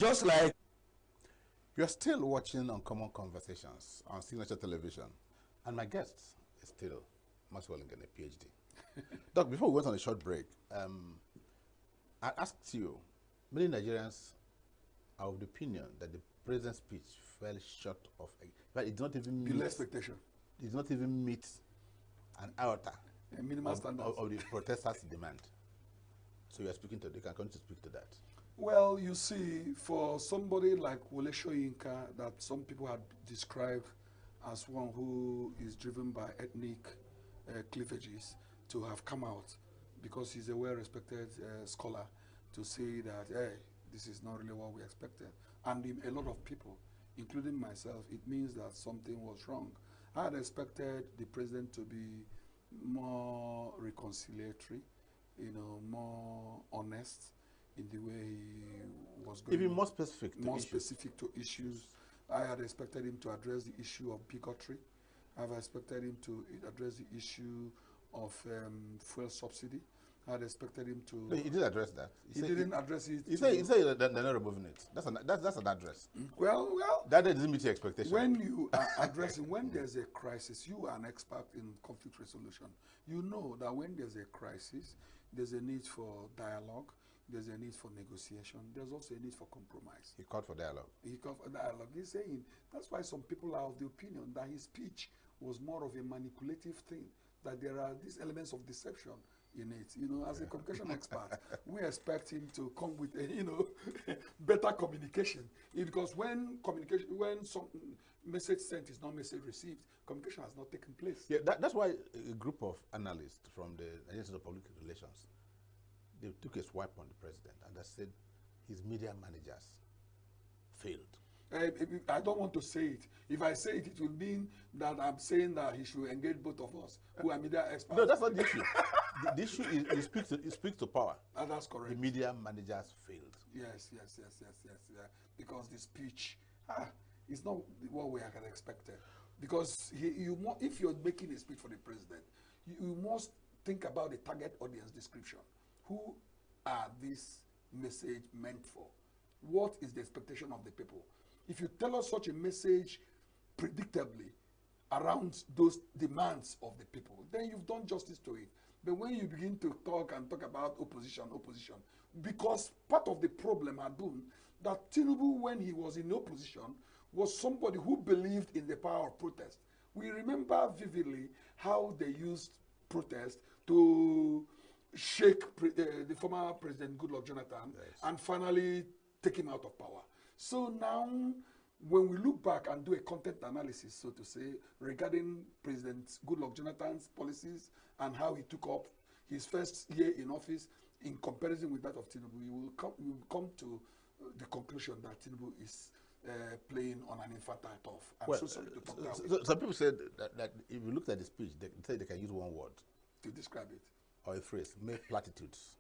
Just like You're still watching Uncommon Conversations on Signature Television, and my guest is still Maxwell Ngene, PhD. Doc, before we went on a short break, I asked you, many Nigerians are of the opinion that the president's speech fell short of, but it did not even below meet, expectation, it did not even meet an iota minimal standards. of the protesters' demand. So you are speaking to, you can continue to speak to that. Well, you see, for somebody like Wole Soyinka, that some people had described as one who is driven by ethnic cleavages, to have come out because he's a well-respected scholar to say that, hey, this is not really what we expected. And a lot of people, including myself, it means that something was wrong. I had expected the president to be more reconciliatory, more honest in the way he was going. Even more specific to more issues. specific to issues. I had expected him to address the issue of bigotry. I've expected him to address the issue of fuel subsidy. I had expected him to. No, he did address that. He didn't address it. He said that they're not removing it. That's an address. Well. That doesn't meet your expectation. When you are addressing, when there's a crisis, you are an expert in conflict resolution. You know that when there's a crisis, there's a need for dialogue. There's a need for negotiation. There's also a need for compromise. He called for dialogue. He called for dialogue. He's saying that's why some people are of the opinion that his speech was more of a manipulative thing, that there are these elements of deception in it. As a communication expert, we expect him to come with better communication. Because when some message sent is not message received, communication has not taken place. Yeah, that's why a group of analysts from the Nigerian Institute of Public Relations, they took a swipe on the president and they said his media managers failed. I don't want to say it. If I say it, it will mean that I'm saying that he should engage both of us, who are media experts. No, that's not the issue. The issue is it speaks to power. And that's correct. The media managers failed. Yes. Because the speech is not what we had expected. Because if you're making a speech for the president, you must think about the target audience description. Who are this message meant for? What is the expectation of the people? If you tell us such a message predictably around those demands of the people, then you've done justice to it. But when you begin to talk about opposition, because part of the problem had been that Tinubu, when he was in opposition, was somebody who believed in the power of protest. We remember vividly how they used protest to shake the former President Goodluck Jonathan, yes, and finally take him out of power. So now, when we look back and do a content analysis, so to say, regarding President Goodluck Jonathan's policies and how he took up his first year in office in comparison with that of Tinubu, we will come to the conclusion that Tinubu is playing on an infantile turf. I'm so sorry to talk that way. Some people said that if you looked at the speech, they say they can use one word to describe it. Or a phrase, mere platitudes.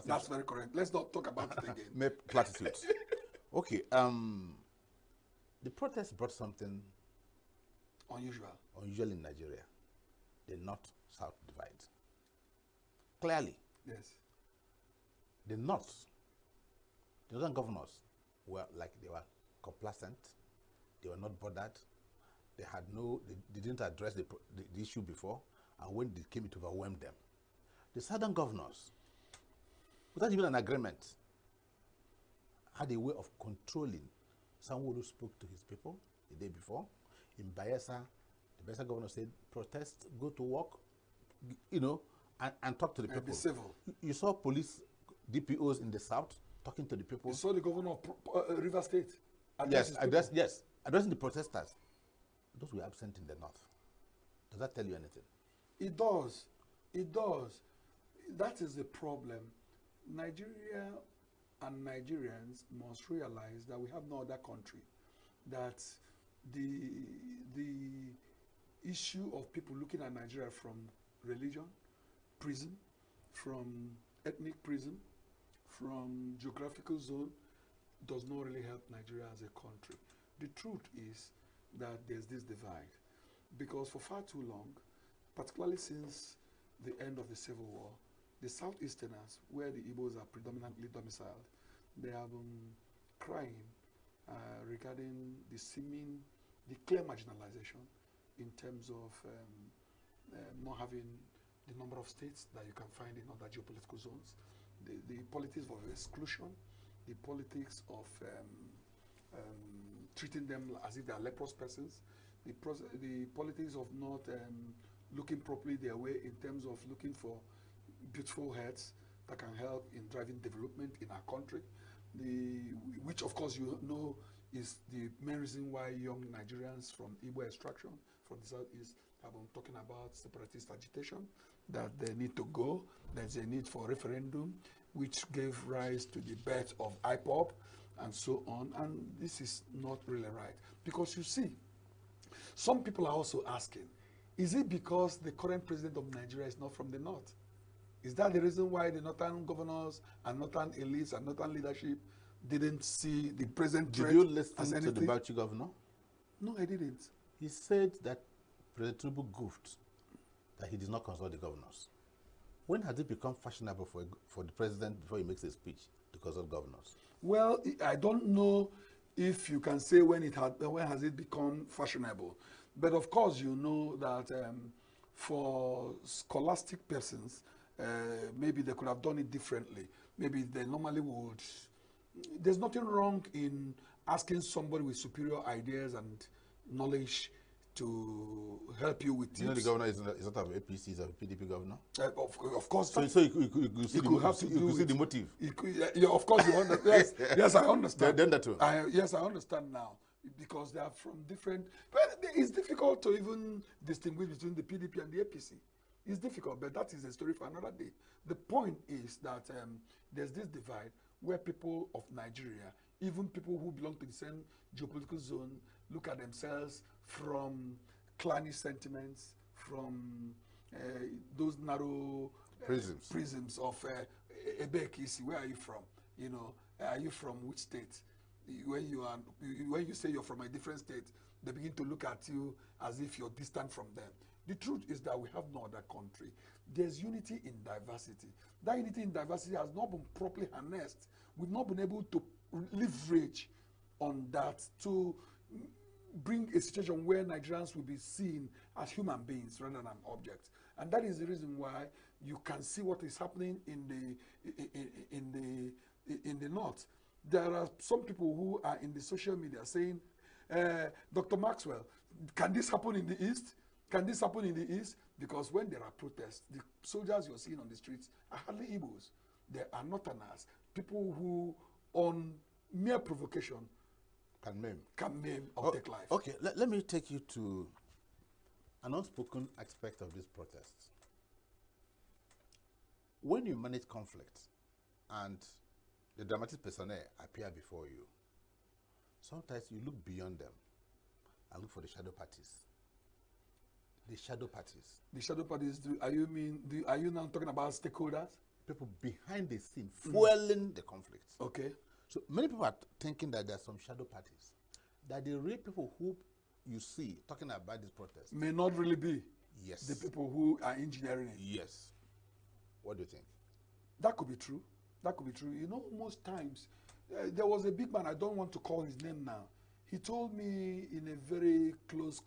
That's very correct. Let's not talk about it again. Mere platitudes. Okay. The protest brought something unusual in Nigeria. The North-South divide. Clearly. Yes. The northern governors were they were complacent. They were not bothered. They didn't address the issue before, and when they came, it overwhelmed them. The southern governors, without even an agreement, had a way of controlling someone who spoke to his people the day before. In Bayelsa, the Bayelsa governor said, protest, go to work, and talk to the people. Be civil. You saw police DPOs in the south talking to the people. You saw the governor of River State. Addressing the protesters. Those were absent in the north. Does that tell you anything? It does. That is the problem. Nigeria and Nigerians must realize that we have no other country, that the issue of people looking at Nigeria from religion, prison, from ethnic prison, from geographical zone, does not really help Nigeria as a country. The truth is that there's this divide, because for far too long, particularly since the end of the Civil War, the Southeasterners, where the Igbos are predominantly domiciled, they have crying regarding the clear marginalization in terms of not having the number of states that you can find in other geopolitical zones, the politics of exclusion, the politics of treating them as if they are leprous persons, the politics of not looking properly their way in terms of looking for beautiful heads that can help in driving development in our country, which of course you know is the main reason why young Nigerians from Igbo extraction from the southeast have been talking about separatist agitation, that they need to go, there's a need for referendum, which gave rise to the birth of IPOB and so on. And this is not really right. Because you see, some people are also asking, is it because the current president of Nigeria is not from the north? Is that the reason why the northern governors and northern elites and northern leadership didn't see the present threat? Did you listen as to the Bauchi governor? No, I didn't. He said that President Tinubu goofed, that he did not consult the governors. When has it become fashionable for the president, before he makes a speech, to consult governors? Well, I don't know if you can say when has it become fashionable. But of course, you know that for scholastic persons, maybe they could have done it differently. Maybe they normally would. There's nothing wrong in asking somebody with superior ideas and knowledge to help you with tips. You know the governor is not of APC, he's a PDP governor? Of course. So you could see the motive. Yeah, of course you understand. Yes, I understand. Then that too. Yes, I understand now. Because they are from different... But it's difficult to even distinguish between the PDP and the APC. It's difficult, but that is a story for another day. The point is that there's this divide where people of Nigeria, even people who belong to the same geopolitical zone, look at themselves from clannish sentiments, from those narrow prisms of Ebekisi. Where are you from? You know, are you from which state? When you say you're from a different state, they begin to look at you as if you're distant from them. The truth is that we have no other country. There's unity in diversity. That unity in diversity has not been properly harnessed. We've not been able to leverage on that to bring a situation where Nigerians will be seen as human beings rather than objects. And that is the reason why you can see what is happening in the north. There are some people who are in the social media saying, Dr. Maxwell, can this happen in the East? Can this happen in the East? Because when there are protests, the soldiers you're seeing on the streets are hardly Igbos. They are Northerners, people who, on mere provocation, can maim or take life. Okay, let me take you to an unspoken aspect of this protest. When you manage conflict and the dramatic personnel appear before you, sometimes you look beyond them and look for the shadow parties. The shadow parties. The shadow parties, are you now talking about stakeholders? People behind the scene, fueling the conflict. Okay. So many people are thinking that there are some shadow parties, that the real people who you see talking about this protest may not really be. Yes. The people who are engineering it. Yes. What do you think? That could be true. That could be true. You know, most times, there was a big man, I don't want to call his name now. He told me in a very close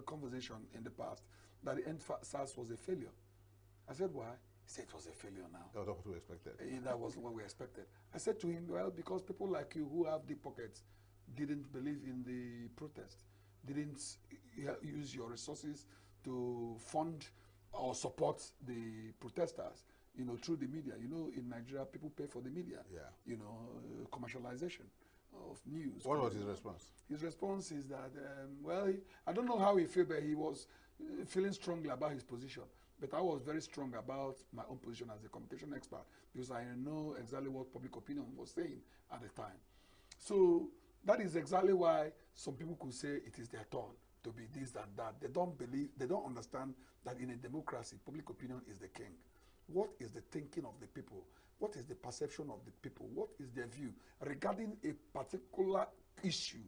conversation in the past that the EndSARS was a failure. I said, why? He said it was a failure now. That was what we expected. That wasn't what we expected. I said to him, well, because people like you who have deep pockets didn't believe in the protest, didn't use your resources to fund or support the protesters, you know, through the media. You know, in Nigeria, people pay for the media. Yeah. You know, commercialization of news. What was his response? His response is that, well, I don't know how he felt, but he was feeling strongly about his position. But I was very strong about my own position as a communication expert because I know exactly what public opinion was saying at the time. So that is exactly why some people could say it is their turn to be this and that. They don't believe, they don't understand that in a democracy, public opinion is the king. What is the thinking of the people? What is the perception of the people? What is their view regarding a particular issue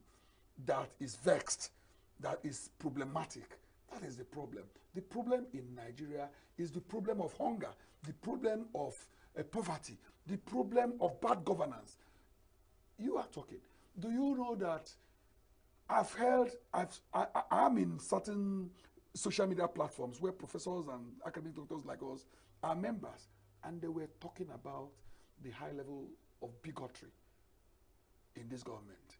that is vexed, that is problematic? That is the problem. The problem in Nigeria is the problem of hunger, the problem of poverty, the problem of bad governance. You are talking. Do you know that I'm in certain social media platforms where professors and academic doctors like us are members, and they were talking about the high level of bigotry in this government.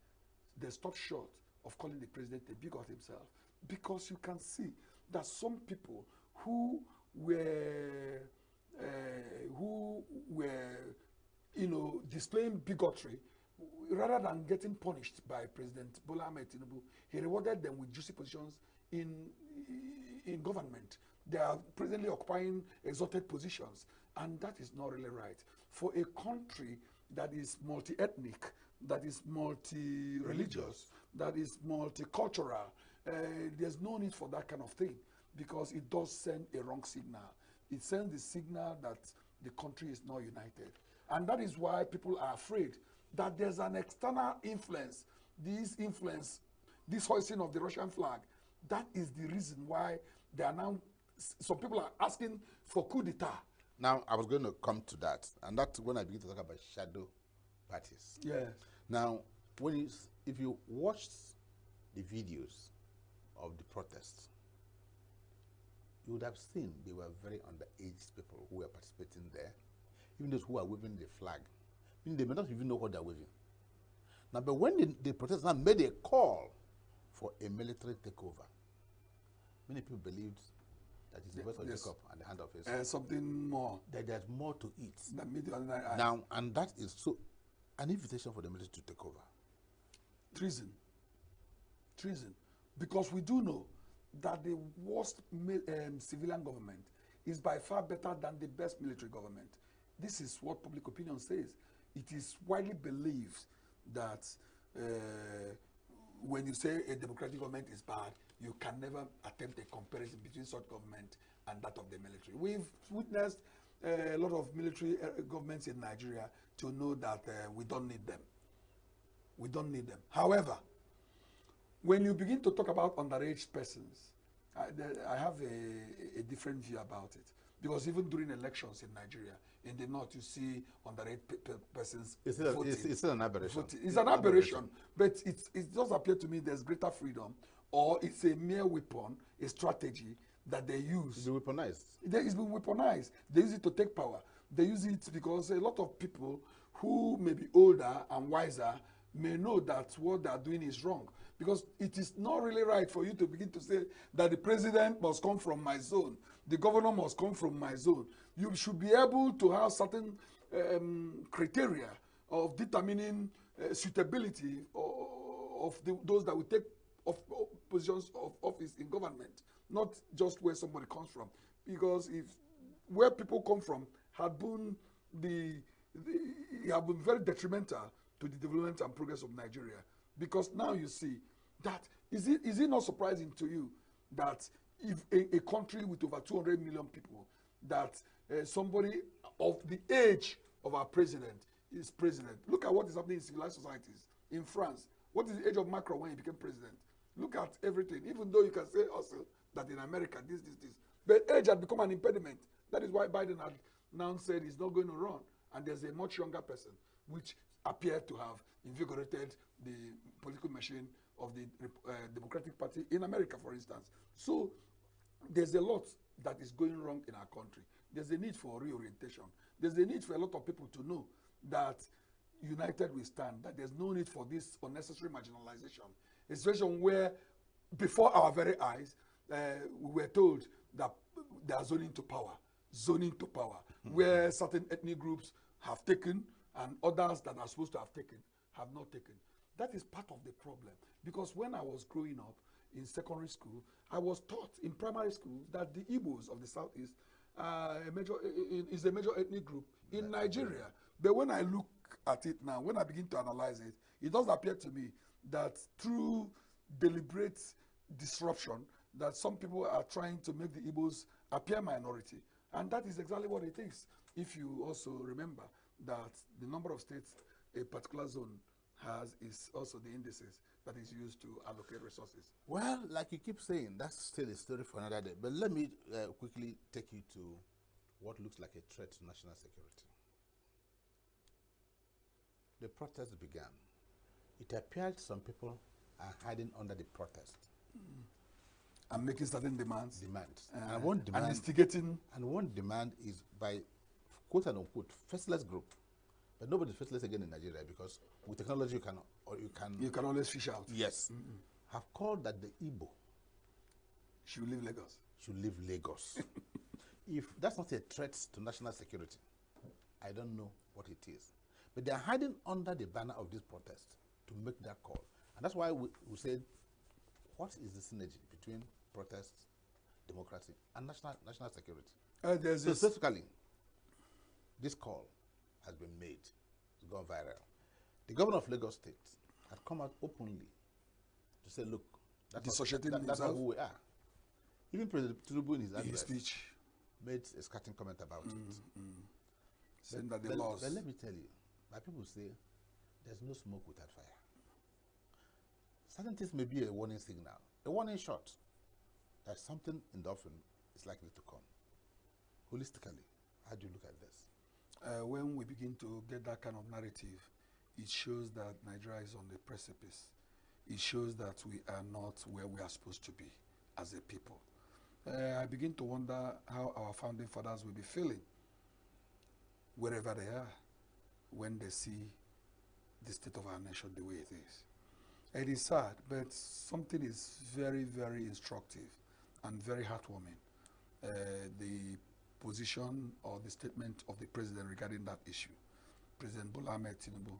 They stopped short of calling the president a bigot himself, because you can see that some people who were displaying bigotry, rather than getting punished by President Bola Ahmed Tinubu, he rewarded them with juicy positions in government. They are presently occupying exalted positions, and that is not really right. For a country that is multi-ethnic, that is multi-religious, that is multicultural, there's no need for that kind of thing, because it does send a wrong signal. It sends the signal that the country is not united. And that is why people are afraid that there's an external influence, this hoisting of the Russian flag. That is the reason why they are now, some people are asking for coup d'etat. Now, I was going to come to that, and that's when I begin to talk about shadow parties. Yes. Now, if you watched the videos of the protests, you would have seen they were very underage people who were participating there, even those who are waving the flag. I mean, they may not even know what they're waving. Now, but when the protesters made a call for a military takeover, many people believed that it's the voice of Jacob and the hand of his. Something more. That there's more to it. Now, and that is so an invitation for the military to take over. Treason. Because we do know that the worst civilian government is by far better than the best military government. This is what public opinion says. It is widely believed that when you say a democratic government is bad, you can never attempt a comparison between such government and that of the military. We've witnessed a lot of military governments in Nigeria to know that we don't need them. We don't need them. However, when you begin to talk about underage persons, I have a different view about it. Because even during elections in Nigeria, in the north, you see underage persons voting. It's an aberration. It's an aberration. But it does appear to me there's greater freedom, or it's a mere weapon, a strategy that they use. It's been weaponized. It's been weaponized. They use it to take power. They use it because a lot of people who may be older and wiser may know that what they are doing is wrong. Because it is not really right for you to begin to say that the president must come from my zone, the governor must come from my zone. You should be able to have certain criteria of determining suitability of those that will take positions of office in government, not just where somebody comes from. Because if where people come from had been have been very detrimental to the development and progress of Nigeria. Because now you see that, is it not surprising to you that if a country with over 200 million people, that somebody of the age of our president is president? Look at what is happening in civilized societies. In France, what is the age of Macron when he became president? Look at everything, even though you can say also that in America, this. But age had become an impediment. That is why Biden had now said he's not going to run. And there's a much younger person, which appeared to have invigorated the political machine of the Democratic Party in America, for instance. So there's a lot that is going wrong in our country. There's a need for reorientation. There's a need for a lot of people to know that united we stand, that there's no need for this unnecessary marginalization. A situation where, before our very eyes, we were told that they are zoning to power, where certain ethnic groups have taken and others that are supposed to have taken have not taken. That is part of the problem. Because when I was growing up in secondary school, I was taught in primary school that the Igbos of the Southeast is a major ethnic group in Nigeria. But when I look at it now, when I begin to analyze it, it does appear to me that through deliberate disruption, that some people are trying to make the Igbos appear minority. And that is exactly what it is. If you also remember that the number of states a particular zone has is also the indices that is used to allocate resources. Well, like you keep saying, that's still a story for another day. But let me quickly take you to what looks like a threat to national security. The protests began. It appeared some people are hiding under the protest. And making certain demands. And one demand, and instigating. And one demand is by quote and unquote faceless group. But nobody's faceless again in Nigeria because with technology you can always fish out. Yes. Have called that the Igbo should leave Lagos. Should leave Lagos. If that's not a threat to national security, I don't know what it is. But they are hiding under the banner of this protest to make that call. And that's why we said, what is the synergy between protests, democracy, and national security? So specifically, this call has been made. It's gone viral. The governor of Lagos State had come out openly to say, look, that's not who we are. Even President Tinubu in his address speech made a scathing comment about it. Saying that the laws. But let me tell you, my people say, there's no smoke without fire. Certain things may be a warning signal, a warning shot that something in the offing is likely to come. Holistically, how do you look at this? When we begin to get that kind of narrative, it shows that Nigeria is on the precipice. It shows that we are not where we are supposed to be as a people. I begin to wonder how our founding fathers will be feeling wherever they are when they see the state of our nation the way it is. It is sad, but something is very, very instructive and very heartwarming. The position or the statement of the president regarding that issue, President Bola Ahmed Tinubu,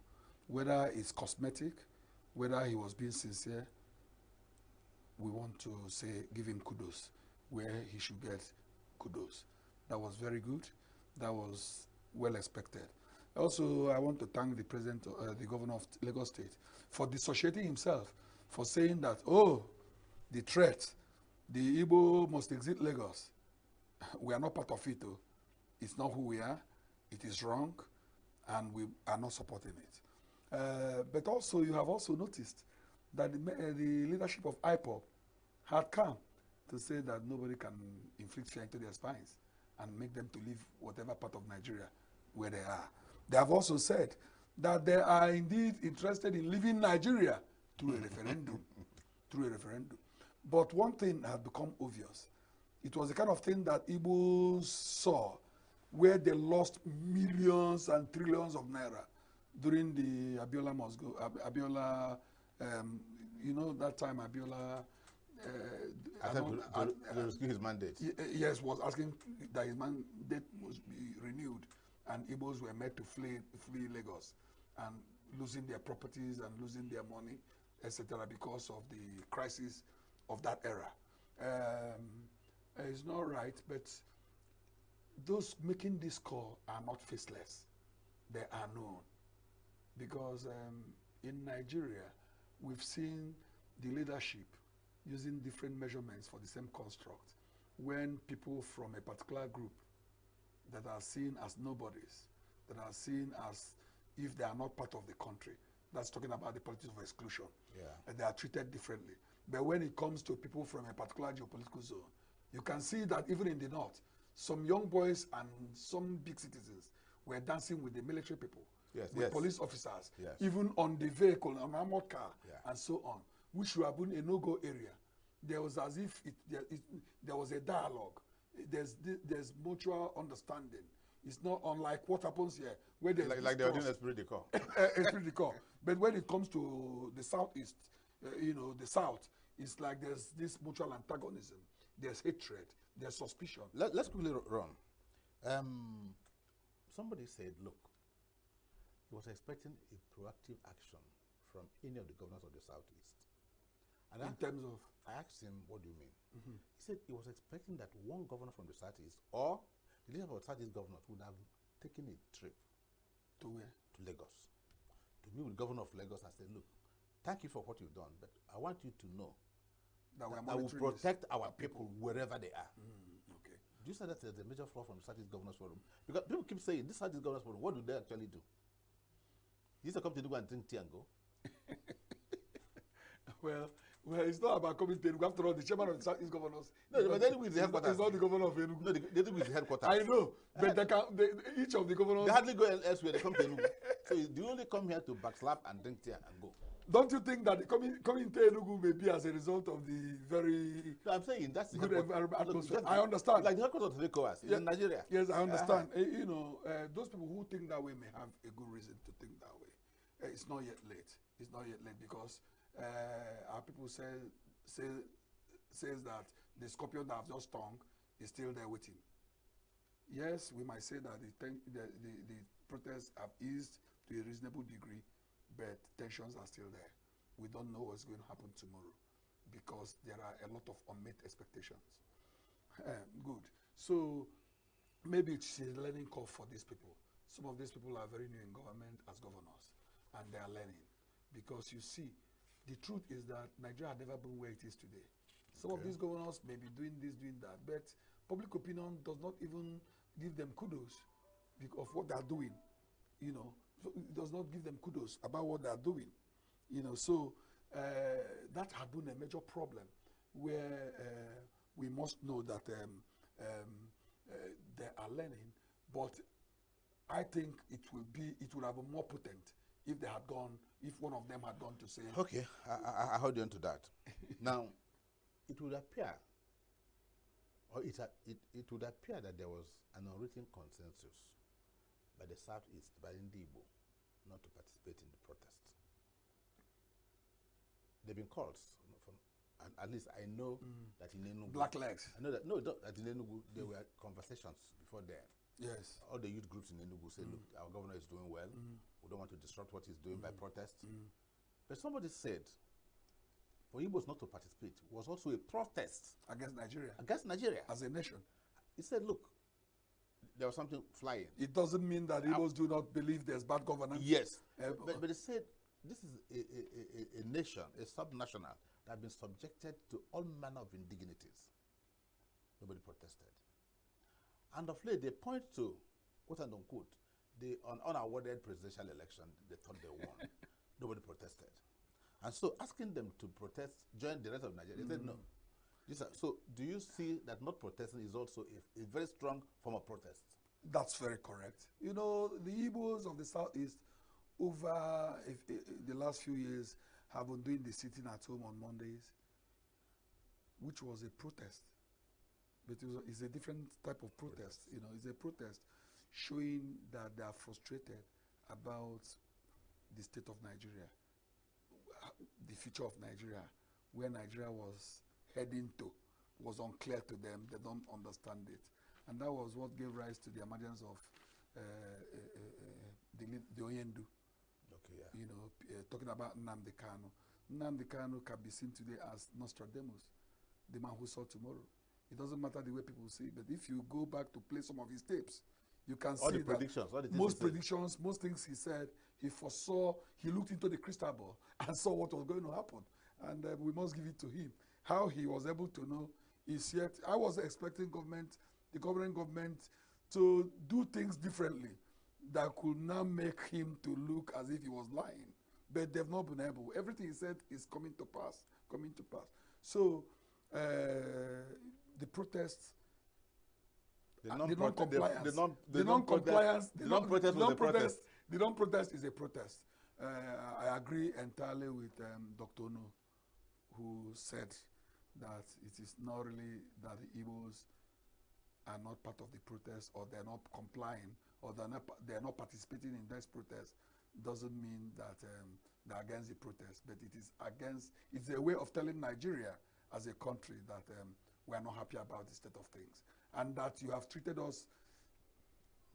whether it's cosmetic, whether he was being sincere, we want to say, give him kudos where he should get kudos. That was very good. That was well expected. Also, I want to thank the president, the governor of Lagos State, for dissociating himself, for saying that, oh, the threat, the Igbo must exit Lagos. We are not part of it, though. It's not who we are. It is wrong, and we are not supporting it. But also, you have also noticed that the leadership of IPOB had come to say that nobody can inflict fear into their spines and make them to leave whatever part of Nigeria where they are. They have also said that they are indeed interested in leaving Nigeria through a referendum. But one thing had become obvious. It was the kind of thing that Igbos saw where they lost millions and trillions of naira during the Abiola must go, you know, that time Abiola to his mandate. Yes, was asking that his mandate must be renewed, and Igbos were made to flee Lagos and losing their properties and losing their money, etc., because of the crisis of that era. It's not right, but those making this call are not faceless. They are known. Because in Nigeria, we've seen the leadership using different measurements for the same construct. When people from a particular group that are seen as nobodies, that are seen as if they are not part of the country, that's talking about the politics of exclusion, and they are treated differently. But when it comes to people from a particular geopolitical zone, you can see that even in the north, some young boys and some big citizens were dancing with the military people, with police officers, even on the vehicle, on armored car, and so on, which were in ENUGU area. There was as if there was a dialogue. There's mutual understanding. It's not unlike what happens here, where there's like they're doing esprit de corps. Esprit de corps. But when it comes to the southeast, the south, it's like there's this mutual antagonism. There's hatred. There's suspicion. Let's quickly run. Somebody said, look, he was expecting a proactive action from any of the governors of the southeast. And in terms of? I asked him, what do you mean? He said he was expecting that one governor from the southeast or the leader of the southeast governors would have taken a trip. To where? To Lagos. To meet with the governor of Lagos and say, look, thank you for what you've done, but I want you to know that I will protect our people wherever they are. Okay. Do you say that there's a major flaw from the Southeast Governors Forum? Because people keep saying, this Southeast Governors Forum, what do they actually do? He used to come to ENUGU and drink tea and go. Well, it's not about coming to ENUGU. After all, the chairman of the Southeast Governors. No, but ENUGU is the headquarters. It's not the governor of ENUGU. No, the ENUGU is the headquarters. I know, but each of the governors. They hardly go elsewhere, they come to ENUGU. So do you only come here to backslap and drink tea and go? Don't you think that coming to Enugu may be as a result of the very No, I'm saying that's the good atmosphere? just I understand. Like the headquarters of the ECOWAS Yeah, in Nigeria. yes, I understand. You know, those people who think that way may have a good reason to think that way. It's not yet late. It's not yet late because our people says that the scorpion that have just stung is still there waiting. Yes, we might say that the protests have eased to a reasonable degree, but tensions are still there. We don't know what's going to happen tomorrow because there are a lot of unmet expectations. Good. So maybe it's a learning curve for these people. Some of these people are very new in government as governors, and they are learning. Because you see, the truth is that Nigeria had never been where it is today. Some of these governors may be doing this, doing that, but public opinion does not even give them kudos of what they are doing. You know, so it does not give them kudos about what they are doing. You know, so that had been a major problem where we must know that they are learning, but I think it would have been more potent if they had gone, if one of them had gone to say. Okay, I hold you on to that. Now, it would appear, or it would appear that there was an unwritten consensus by the Southeast, by Igbo, not to participate in the protest. There have been calls, and at least I know that in Enugu. Black legs. I know that, that in Enugu there were conversations before then. Yes. All the youth groups in Enugu say, look, our governor is doing well. We don't want to disrupt what he's doing by protest. But somebody said, for Igbos not to participate was also a protest Against Nigeria. against Nigeria. As a nation. He said, look, there was something flying. It doesn't mean that Igbos do not believe there's bad governance. Yes. But he said, this is a nation, a subnational, that has been subjected to all manner of indignities. Nobody protested. And of late, they point to, quote and unquote, the unawarded presidential election they thought they won. Nobody protested. And so asking them to protest, join the rest of Nigeria, they said no. So do you see that not protesting is also a very strong form of protest? That's very correct. You know, the Igbos of the Southeast over the last few years have been doing the sitting at home on Mondays, which was a protest. But it's a different type of protest. You know, it's a protest showing that they are frustrated about the state of Nigeria, the future of Nigeria, where Nigeria was heading to, was unclear to them. They don't understand it. And that was what gave rise to the emergence of the ENUGU. Okay, yeah. You know, talking about Nnamdi Kanu. Nnamdi Kanu can be seen today as Nostradamus, the man who saw tomorrow. It doesn't matter the way people see, but if you go back to play some of his tapes, you can see that most predictions, most things he said, he foresaw, he looked into the crystal ball and saw what was going to happen. And we must give it to him. How he was able to know is yet, I was expecting the governing government to do things differently that could now make him to look as if he was lying. But they've not been able. Everything he said is coming to pass. So the protests, the non-protest is a protest. I agree entirely with Dr. Ono, who said that it is not really that the Igbos are not part of the protest, or they're not complying, or they're not participating in this protest. Doesn't mean that they're against the protest, but it's a way of telling Nigeria as a country that we are not happy about the state of things, and that you have treated us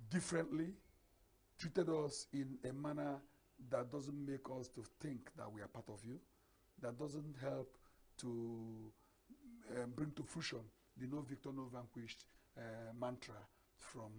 differently, treated us in a manner that doesn't make us to think that we are part of you, that doesn't help to bring to fruition the no victor, no vanquished mantra from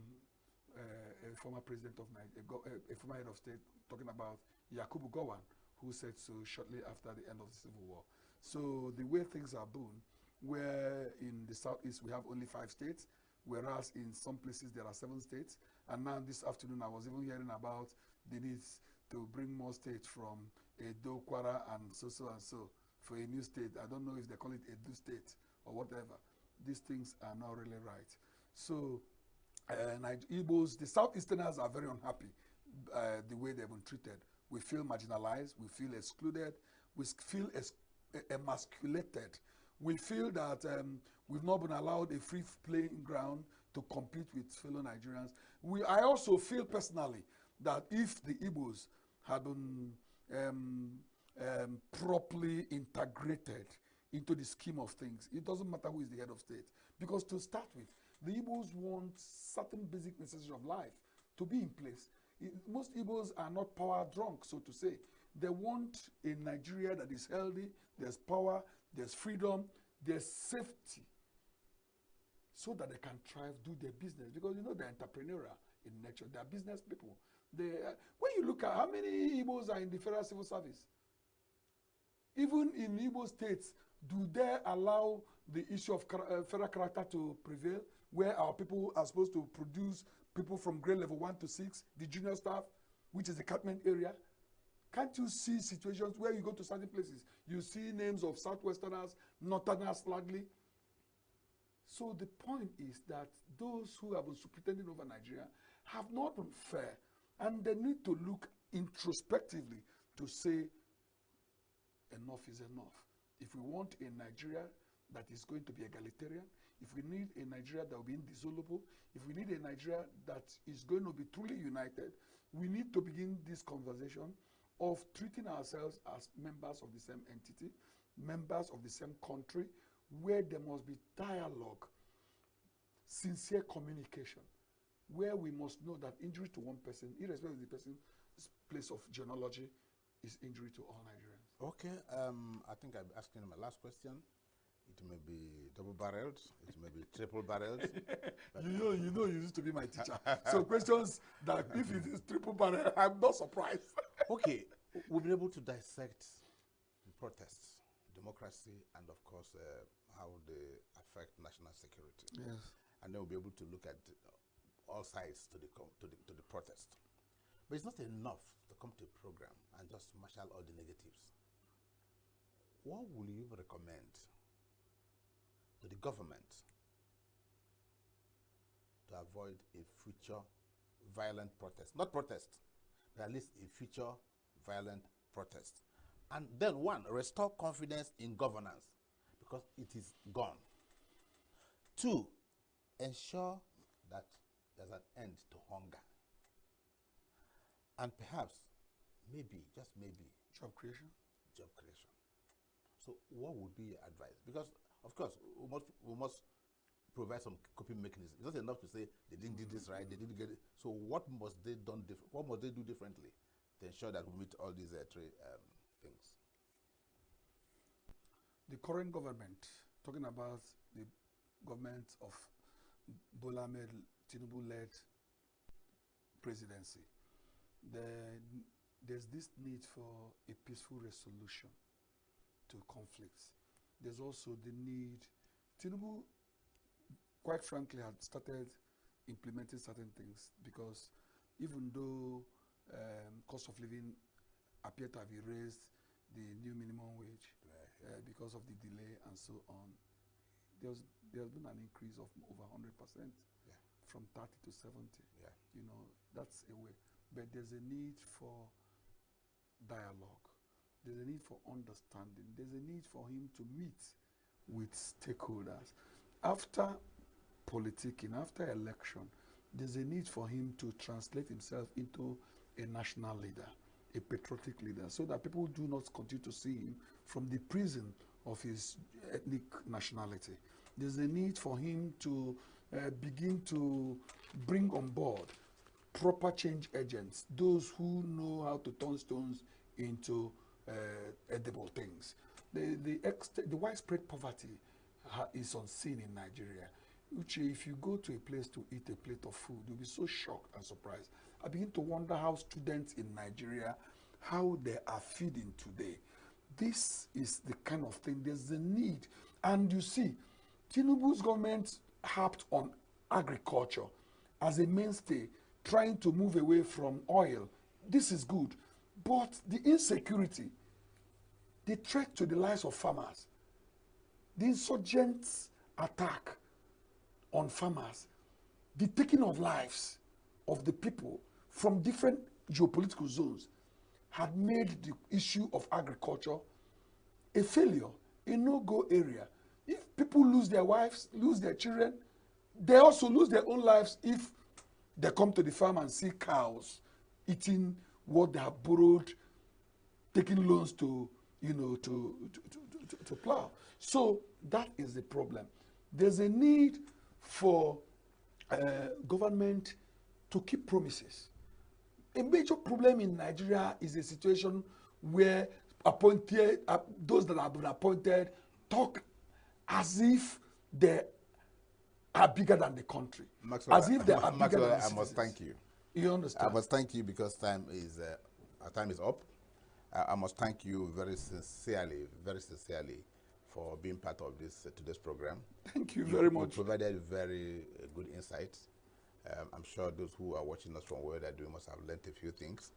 a former president of Nigeria, a former head of state, talking about Yakubu Gowon, who said so shortly after the end of the Civil War. So the way things are done, where in the Southeast we have only 5 states, whereas in some places there are 7 states. And now this afternoon I was even hearing about the need to bring more states from Edo, Kwara, and so for a new state. I don't know if they call it Edo state or whatever. These things are not really right. So Igbos, the Southeasterners are very unhappy the way they've been treated. We feel marginalized. We feel excluded. We feel emasculated. We feel that we've not been allowed a free playing ground to compete with fellow Nigerians. I also feel personally that if the Igbos had been properly integrated into the scheme of things, it doesn't matter who is the head of state. Because to start with, the Igbos want certain basic necessities of life to be in place. Most Igbos are not power drunk, so to say. They want a Nigeria that is healthy, there's power, there's freedom, there's safety, so that they can thrive, do their business. Because you know they're entrepreneurial in nature, they're business people. When you look at how many Igbos are in the federal civil service, even in Igbo states, do they allow the issue of federal character to prevail, where our people are supposed to produce people from grade level 1 to 6, the junior staff, which is the catchment area? Can't you see situations where you go to certain places, you see names of Southwesterners, Northerners, largely? So the point is that those who have been superintending over Nigeria have not been fair, and they need to look introspectively to say, enough is enough. If we want a Nigeria that is going to be egalitarian, if we need a Nigeria that will be indissoluble, if we need a Nigeria that is going to be truly united, we need to begin this conversation of treating ourselves as members of the same entity, members of the same country, where there must be dialogue, sincere communication, where we must know that injury to one person, irrespective of the person's place of genealogy, is injury to all Nigerians. Okay, I think I'm asking my last question. It may be double-barreled, it may be triple-barreled. you know, you used to be my teacher. So questions that if it is triple-barreled, I'm not surprised. Okay, we'll be able to dissect the protests, democracy, and of course, how they affect national security. Yes. And then we'll be able to look at all sides to the protest. But it's not enough to come to a program and just marshal all the negatives. What will you recommend to the government to avoid a future violent protest? Not protest, but at least a future violent protest. And then one, restore confidence in governance, because it is gone. Two, ensure that there's an end to hunger. And perhaps, maybe, just maybe, Job creation. Job creation. So what would be your advice? Because, of course, we must provide some coping mechanism. It's not enough to say they didn't do this right, they didn't get it. So what must they do differently to ensure that we meet all these three things? The current government, talking about the government of Bola Ahmed Tinubu-led presidency, there's this need for a peaceful resolution to conflicts. There's also the need, Tinubu, quite frankly, had started implementing certain things, because even though cost of living appeared to have erased the new minimum wage, because of the delay and so on, there's been an increase of over 100%, from 30 to 70. You know, that's a way. But there's a need for dialogue. There's a need for understanding. There's a need for him to meet with stakeholders. After politicking, after election, there's a need for him to translate himself into a national leader, a patriotic leader, so that people do not continue to see him from the prison of his ethnic nationality. There's a need for him to begin to bring on board proper change agents, those who know how to turn stones into edible things. The widespread poverty is unseen in Nigeria. Uche, if you go to a place to eat a plate of food, you'll be so shocked and surprised. I begin to wonder how students in Nigeria, how they are feeding today. This is the kind of thing, there's a need. And you see, Tinubu's government harped on agriculture as a mainstay, trying to move away from oil. This is good. But the insecurity, the threat to the lives of farmers, the insurgents' attack on farmers, the taking of lives of the people from different geopolitical zones, had made the issue of agriculture a failure, a no-go area. If people lose their wives, lose their children, they also lose their own lives if they come to the farm and see cows eating what they have borrowed, taking loans to, to plow. So that is the problem. There's a need for government to keep promises. A major problem in Nigeria is a situation where those that have been appointed talk as if they are bigger than the country. Maxwell, as if they are bigger than the I must thank you. You understand? I must thank you because our time is up. I must thank you very sincerely for being part of this today's program. Thank you very much. You provided very good insights. I'm sure those who are watching us from where they're doing must have learned a few things.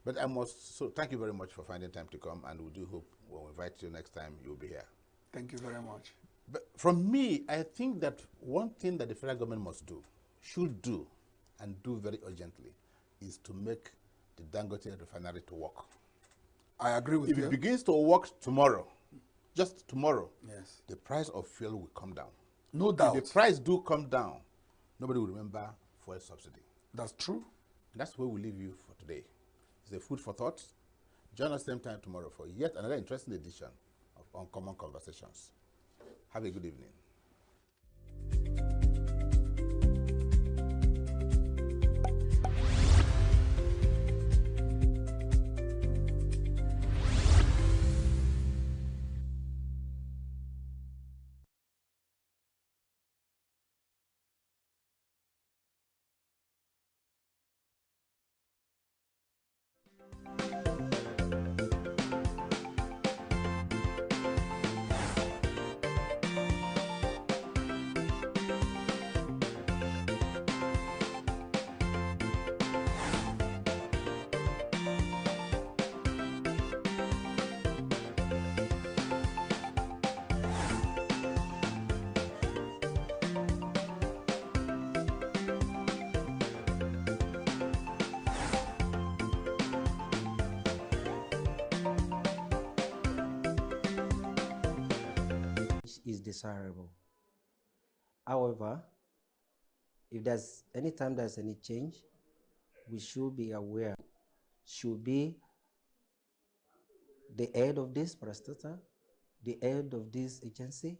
But so thank you very much for finding time to come, and we do hope when we invite you next time, you'll be here. Thank you very much. But from me, I think that one thing that the federal government must do, should do, and do very urgently, is to make the Dangote refinery to work. I agree with you. If it begins to work tomorrow, just tomorrow, yes, the price of fuel will come down. No doubt. If the price do come down, nobody will remember fuel subsidy. That's true. And that's where we leave you for today. It's a food for thought. Join us same time tomorrow for yet another interesting edition of Uncommon Conversations. Have a good evening. Is desirable. However, if there's any time there's any change, we should be aware. Should be the head of this prestata, the head of this agency.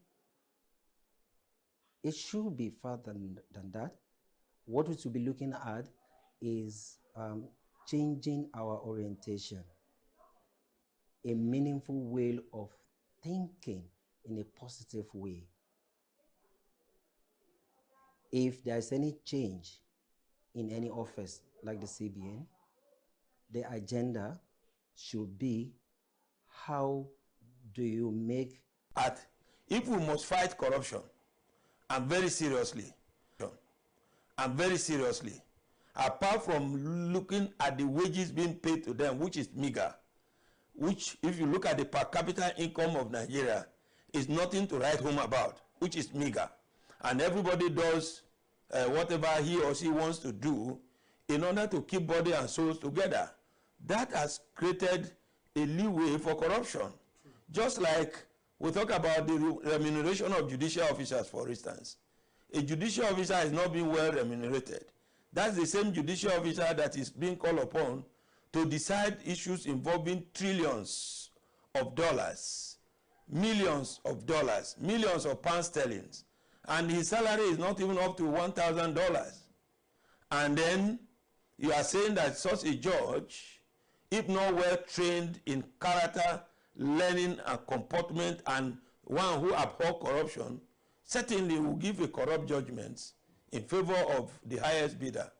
It should be further than that. What we should be looking at is changing our orientation, a meaningful way of thinking in a positive way. If there's any change in any office like the CBN, the agenda should be how do you make if we must fight corruption and very seriously, apart from looking at the wages being paid to them, which is meager, which if you look at the per capita income of Nigeria, is nothing to write home about, which is meager. And everybody does whatever he or she wants to do in order to keep body and souls together. That has created a leeway for corruption. Just like we talk about the remuneration of judicial officers, for instance. A judicial officer is not being well remunerated. That's the same judicial officer that is being called upon to decide issues involving trillions of dollars, millions of dollars, millions of pounds sterling, and his salary is not even up to $1,000. And then you are saying that such a judge, if not well trained in character, learning and comportment, and one who abhors corruption, certainly will give a corrupt judgment in favor of the highest bidder.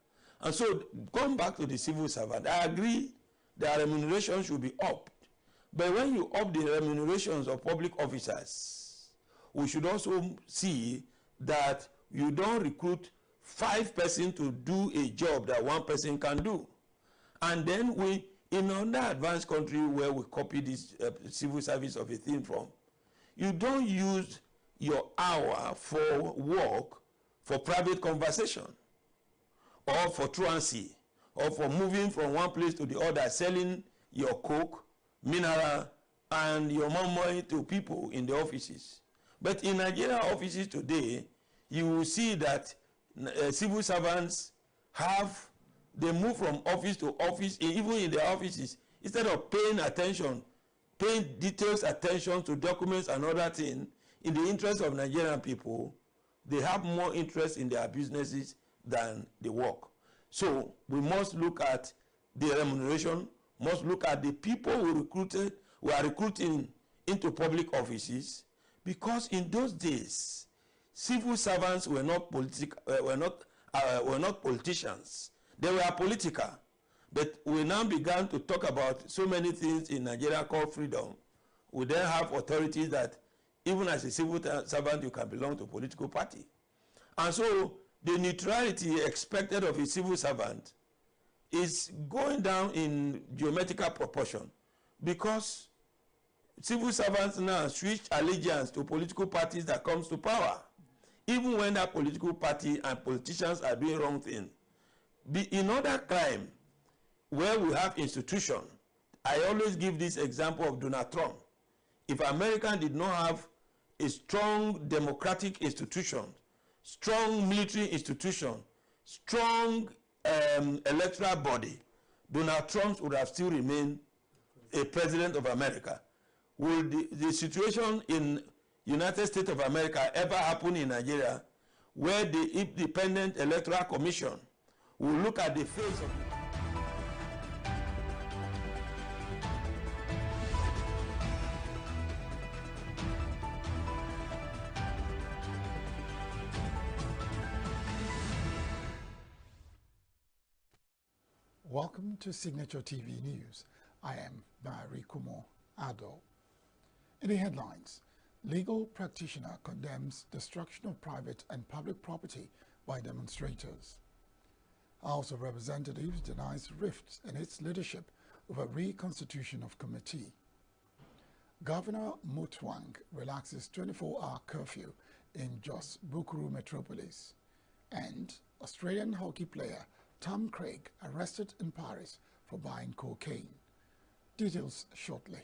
And so, going back to the civil servant, I agree their remuneration should be upped. But when you up the remunerations of public officers, we should also see that you don't recruit 5 persons to do a job that 1 person can do. And then in another advanced country where we copy this civil service of a thing from, you don't use your hour for work for private conversation, or for truancy, or for moving from one place to the other, selling your Coke, mineral, and your money to people in the offices. But in Nigerian offices today, you will see that civil servants they move from office to office, even in their offices, instead of paying detailed attention to documents and other things, in the interest of Nigerian people, they have more interest in their businesses than the work. So we must look at the remuneration, must look at the people we are recruiting into public offices, because in those days, civil servants were not politicians. They were political. But we now began to talk about so many things in Nigeria called freedom. We then have authorities that even as a civil servant, you can belong to a political party. And so the neutrality expected of a civil servant is going down in geometrical proportion, because civil servants now switch allegiance to political parties that comes to power, even when that political party and politicians are doing wrong things. In other crime, where we have institution, I always give this example of Donald Trump. If America did not have a strong democratic institution, strong military institution, strong electoral body, Donald Trump would have still remained a president of America. Will the situation in United States of America ever happen in Nigeria, where the Independent Electoral Commission will look at the face of Welcome to Signature TV News. I am Barry Kumo Ado. In the headlines, legal practitioner condemns destruction of private and public property by demonstrators. House of Representatives denies rifts in its leadership over reconstitution of committee. Governor Mutwang relaxes 24-hour curfew in Jos Bukuru metropolis. And Australian hockey player Tom Craig arrested in Paris for buying cocaine. Details shortly.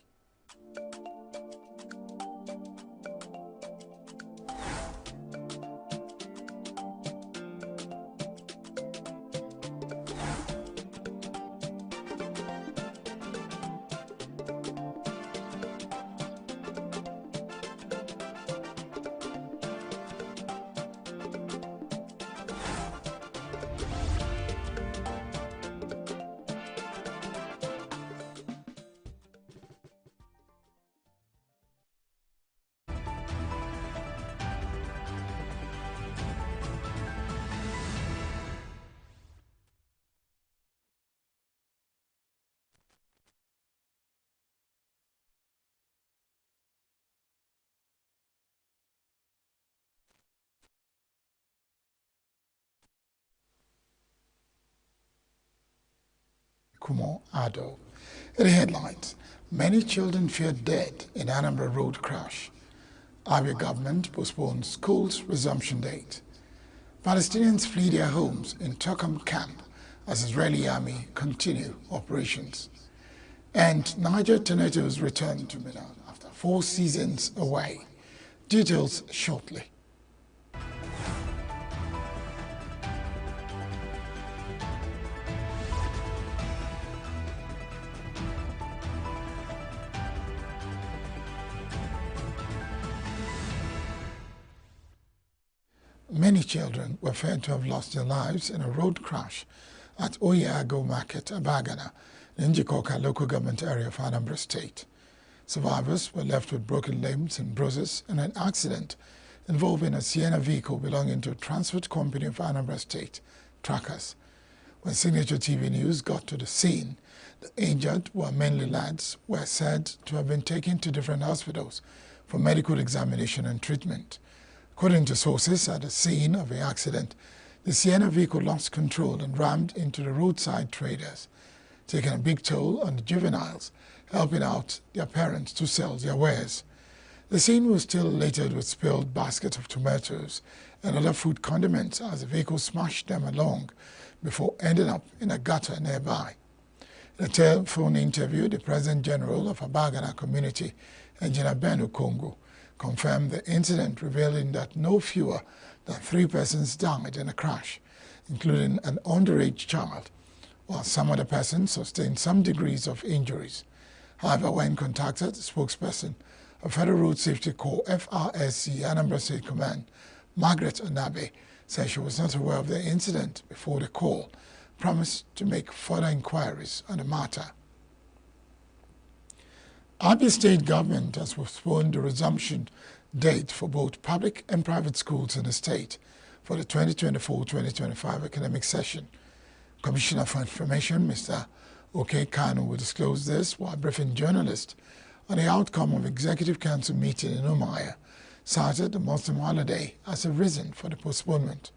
Kumo Ado. In the headlines, many children feared dead in Anambra road crash. Abia government postpones school's resumption date. Palestinians flee their homes in Turkham camp as Israeli army continue operations. And Niger tornadoes return to Mina after 4 seasons away. Details shortly. Many children were feared to have lost their lives in a road crash at Oyago Market, Abagana, in Njikoka local government area of Anambra State. Survivors were left with broken limbs and bruises in an accident involving a Sienna vehicle belonging to a transport company of Anambra State, Trackers. When Signature TV News got to the scene, the injured, who are mainly lads, were said to have been taken to different hospitals for medical examination and treatment. According to sources at the scene of the accident, the Sienna vehicle lost control and rammed into the roadside traders, taking a big toll on the juveniles, helping out their parents to sell their wares. The scene was still littered with spilled baskets of tomatoes and other food condiments as the vehicle smashed them along before ending up in a gutter nearby. In a telephone interview, the President General of Abagana Community, Engineer Ben Okongo, confirmed the incident, revealing that no fewer than 3 persons died in a crash, including an underage child, while some other persons sustained some degrees of injuries. However, when contacted, the spokesperson of Federal Road Safety Corps FRSC Anambra State Command, Margaret Onabe, said she was not aware of the incident before the call, promised to make further inquiries on the matter. Abia State government has postponed the resumption date for both public and private schools in the state for the 2024-2025 academic session. Commissioner for Information, Mr. OK Kanu, will disclose this while briefing journalists on the outcome of Executive Council meeting in Umuahia, cited the Muslim holiday as a reason for the postponement.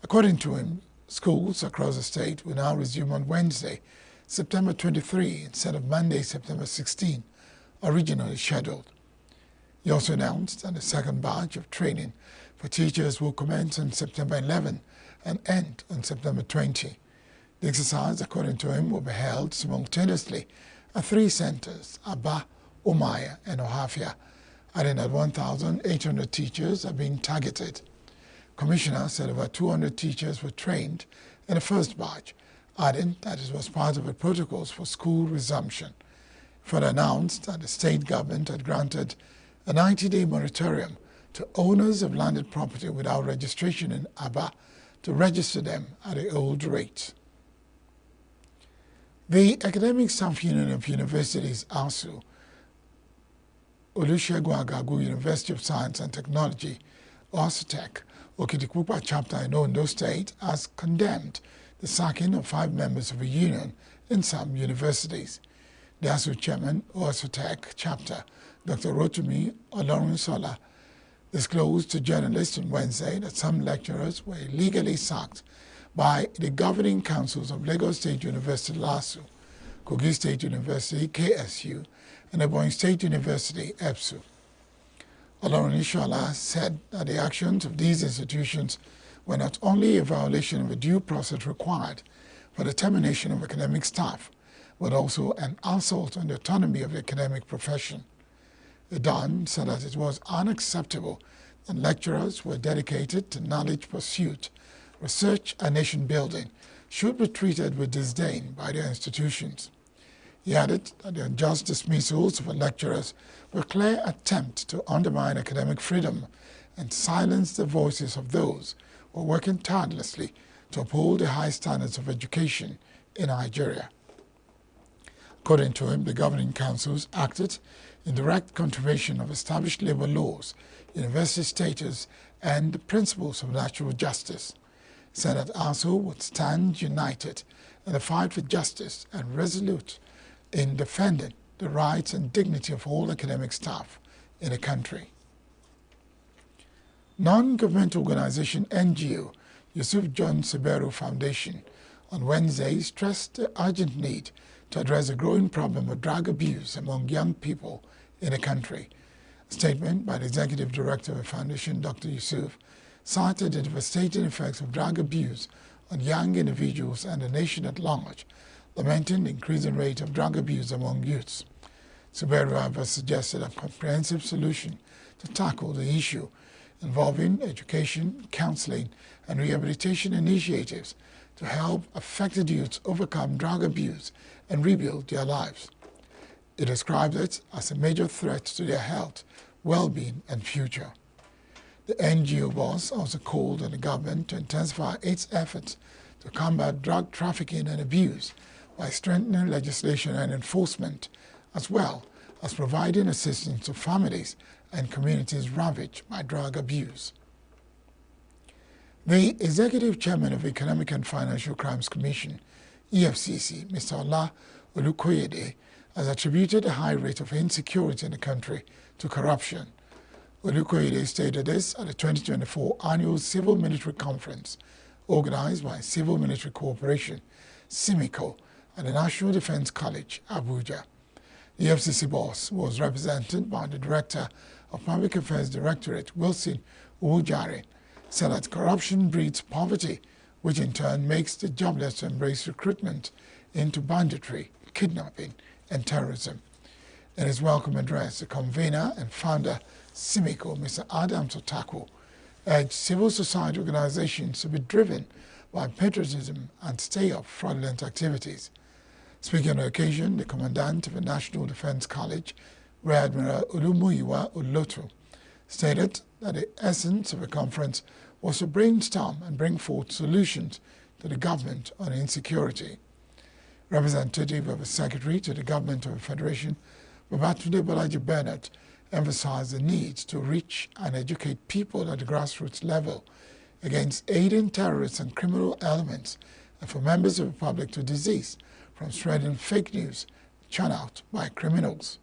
According to him, schools across the state will now resume on Wednesday, September 23, instead of Monday, September 16, originally scheduled. He also announced that the second batch of training for teachers will commence on September 11 and end on September 20. The exercise, according to him, will be held simultaneously at 3 centers, Aba, Umuahia, and Ohafia, adding that 1,800 teachers are being targeted. Commissioner said over 200 teachers were trained in the first batch, adding that it was part of the protocols for school resumption. Further announced that the state government had granted a 90-day moratorium to owners of landed property without registration in Aba to register them at the old rate. The Academic Staff Union of Universities, ASU, Olusegun Agagu University of Science and Technology, OSUTEC, Okitikupa chapter in Ondo State, has condemned the sacking of 5 members of a union in some universities. The ASU chairman, OSUTEC chapter, Dr. Rotumi Olorunsola, disclosed to journalists on Wednesday that some lecturers were illegally sacked by the governing councils of Lagos State University, LASU, Kogi State University, KSU, and Ebonyi State University, EBSU. Olorunsola said that the actions of these institutions were not only a violation of the due process required for the termination of academic staff, but also an assault on the autonomy of the academic profession. Edan said that it was unacceptable that lecturers who were dedicated to knowledge pursuit, research, and nation building should be treated with disdain by their institutions. He added that the unjust dismissals of lecturers were a clear attempt to undermine academic freedom and silence the voices of those who are working tirelessly to uphold the high standards of education in Nigeria. According to him, the governing councils acted in direct contravention of established labor laws, university status, and the principles of natural justice. He said that ASU would stand united in the fight for justice and resolute in defending the rights and dignity of all academic staff in the country. Non-governmental organization NGO Yusuf John Siberu Foundation on Wednesday stressed the urgent need to address the growing problem of drug abuse among young people in the country. A statement by the executive director of the foundation, Dr. Yusuf, cited the devastating effects of drug abuse on young individuals and the nation at large, lamenting the increasing rate of drug abuse among youths. Siberu, however, suggested a comprehensive solution to tackle the issue, involving education, counseling, and rehabilitation initiatives to help affected youths overcome drug abuse and rebuild their lives. It described it as a major threat to their health, well-being, and future. The NGO boss also called on the government to intensify its efforts to combat drug trafficking and abuse by strengthening legislation and enforcement, as well as providing assistance to families and communities ravaged by drug abuse. The Executive Chairman of the Economic and Financial Crimes Commission, EFCC, Mr. Ola Olukoyede, has attributed a high rate of insecurity in the country to corruption. Olukoyede stated this at the 2024 Annual Civil Military Conference organized by Civil Military Cooperation, CIMICO, at the National Defense College, Abuja. The FCC boss was represented by the Director of Public Affairs Directorate, Wilson Uwujare, said that corruption breeds poverty, which in turn makes the jobless to embrace recruitment into banditry kidnapping and terrorism. In his welcome address, the convener and founder, CIMICO, Mr. Adams Otaku, urged civil society organizations to be driven by patriotism and stay off fraudulent activities. Speaking on the occasion, the commandant of the National Defense College, Rear Admiral Olumuyiwa Olotu, stated that the essence of the conference was to brainstorm and bring forth solutions to the government on insecurity. Representative of the Secretary to the Government of the Federation, Babatunde Bolaji Bernard, emphasized the need to reach and educate people at the grassroots level against aiding terrorists and criminal elements, and for members of the public to desist from spreading fake news channeled by criminals.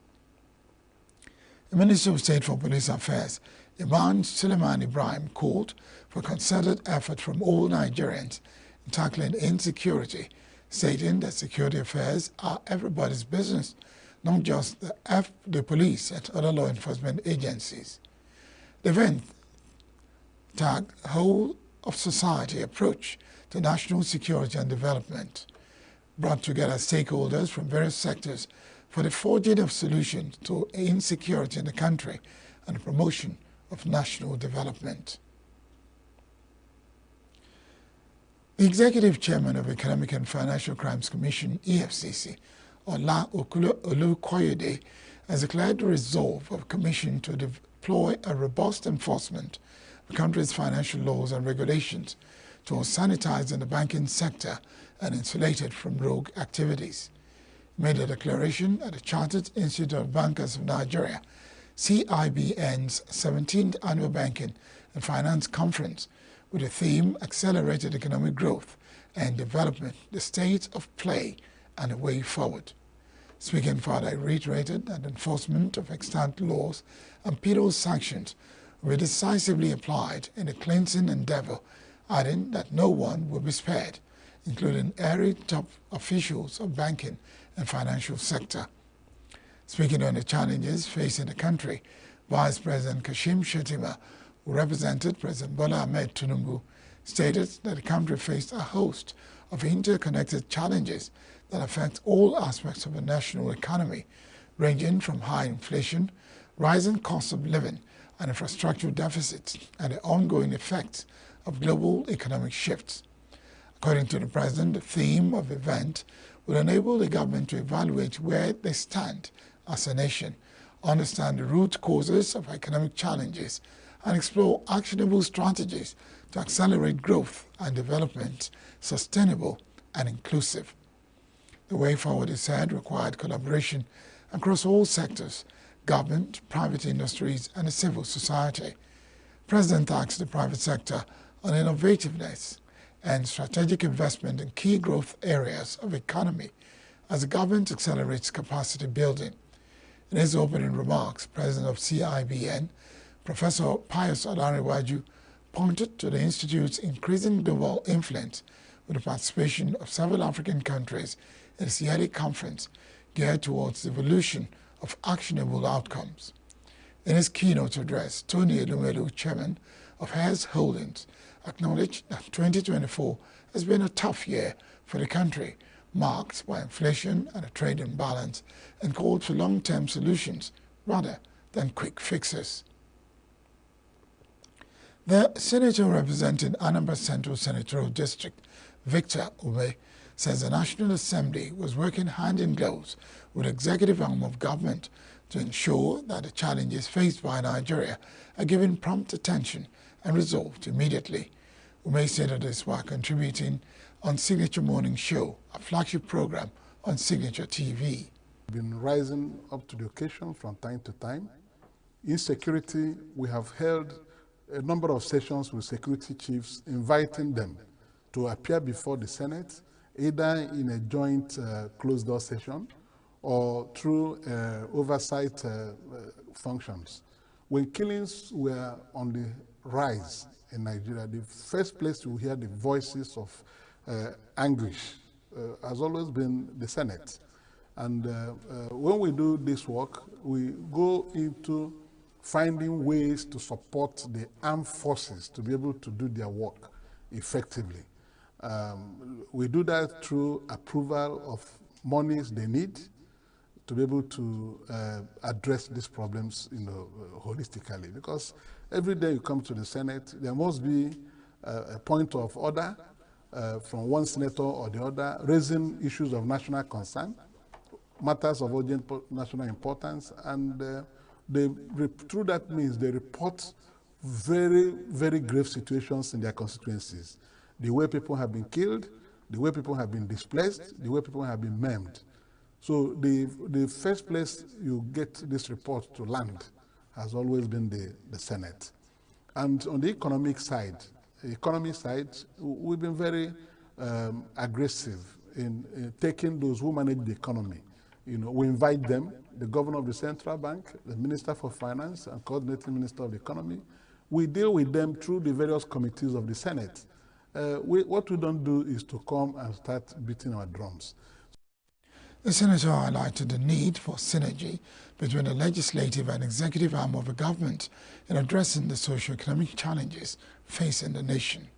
The Minister of State for Police Affairs, Iman Suleiman Ibrahim, called for a concerted effort from all Nigerians in tackling insecurity, stating that security affairs are everybody's business, not just the police and other law enforcement agencies. The event tagged whole of society approach to national security and development, brought together stakeholders from various sectors for the forging of solutions to insecurity in the country and the promotion of national development. The Executive Chairman of Economic and Financial Crimes Commission, EFCC, Ola Olukoyede, has declared the resolve of the Commission to deploy a robust enforcement of the country's financial laws and regulations towards sanitizing the banking sector and insulated from rogue activities. He made a declaration at the Chartered Institute of Bankers of Nigeria, CIBN's 17th Annual Banking and Finance Conference, with the theme Accelerated Economic Growth and Development, the State of Play and the Way Forward. Speaking further, he reiterated that enforcement of extant laws and penal sanctions will be decisively applied in the cleansing endeavor, adding that no one will be spared, including every top officials of banking and financial sector. Speaking on the challenges facing the country, Vice President Kashim Shettima, who represented President Bola Ahmed Tinubu, stated that the country faced a host of interconnected challenges that affect all aspects of the national economy, ranging from high inflation, rising costs of living, and infrastructural deficits, and the ongoing effects of global economic shifts. According to the President, the theme of the event will enable the government to evaluate where they stand as a nation, understand the root causes of economic challenges, and explore actionable strategies to accelerate growth and development, sustainable and inclusive. The way forward, he said, required collaboration across all sectors, government, private industries, and the civil society. The President asked the private sector on innovativeness and strategic investment in key growth areas of the economy as the government accelerates capacity building. In his opening remarks, President of CIBN, Professor Pius Adarewaju, pointed to the Institute's increasing global influence with the participation of several African countries in its yearly conference geared towards the evolution of actionable outcomes. In his keynote address, Tony Elumelu, chairman of Hares Holdings, acknowledged that 2024 has been a tough year for the country, marked by inflation and a trade imbalance, and called for long-term solutions rather than quick fixes. The senator representing Anambra Central Senatorial District, Victor Ume, says the National Assembly was working hand in glove with the executive arm of government to ensure that the challenges faced by Nigeria are given prompt attention and resolved immediately. Ume said that this while contributing on Signature Morning Show, a flagship program on Signature TV. Been rising up to the occasion from time to time. Insecurity, we have held a number of sessions with security chiefs, inviting them to appear before the Senate, either in a joint closed-door session or through oversight functions. When killings were on the rise in Nigeria, the first place to hear the voices of anguish has always been the Senate. And when we do this work, we go into finding ways to support the armed forces to be able to do their work effectively. We do that through approval of monies they need to be able to address these problems, holistically. Because every day you come to the Senate, there must be a point of order from one senator or the other, raising issues of national concern, matters of urgent national importance, and through that means they report very, very grave situations in their constituencies. The way people have been killed, the way people have been displaced, the way people have been maimed. So the first place you get this report to land has always been the Senate. And on the economy side, we've been very aggressive in taking those who manage the economy. We invite them, the governor of the central bank, the minister for finance, and coordinating minister of the economy. We deal with them through the various committees of the Senate. What we don't do is to come and start beating our drums. The senator highlighted the need for synergy between the legislative and executive arm of the government in addressing the socio-economic challenges facing the nation.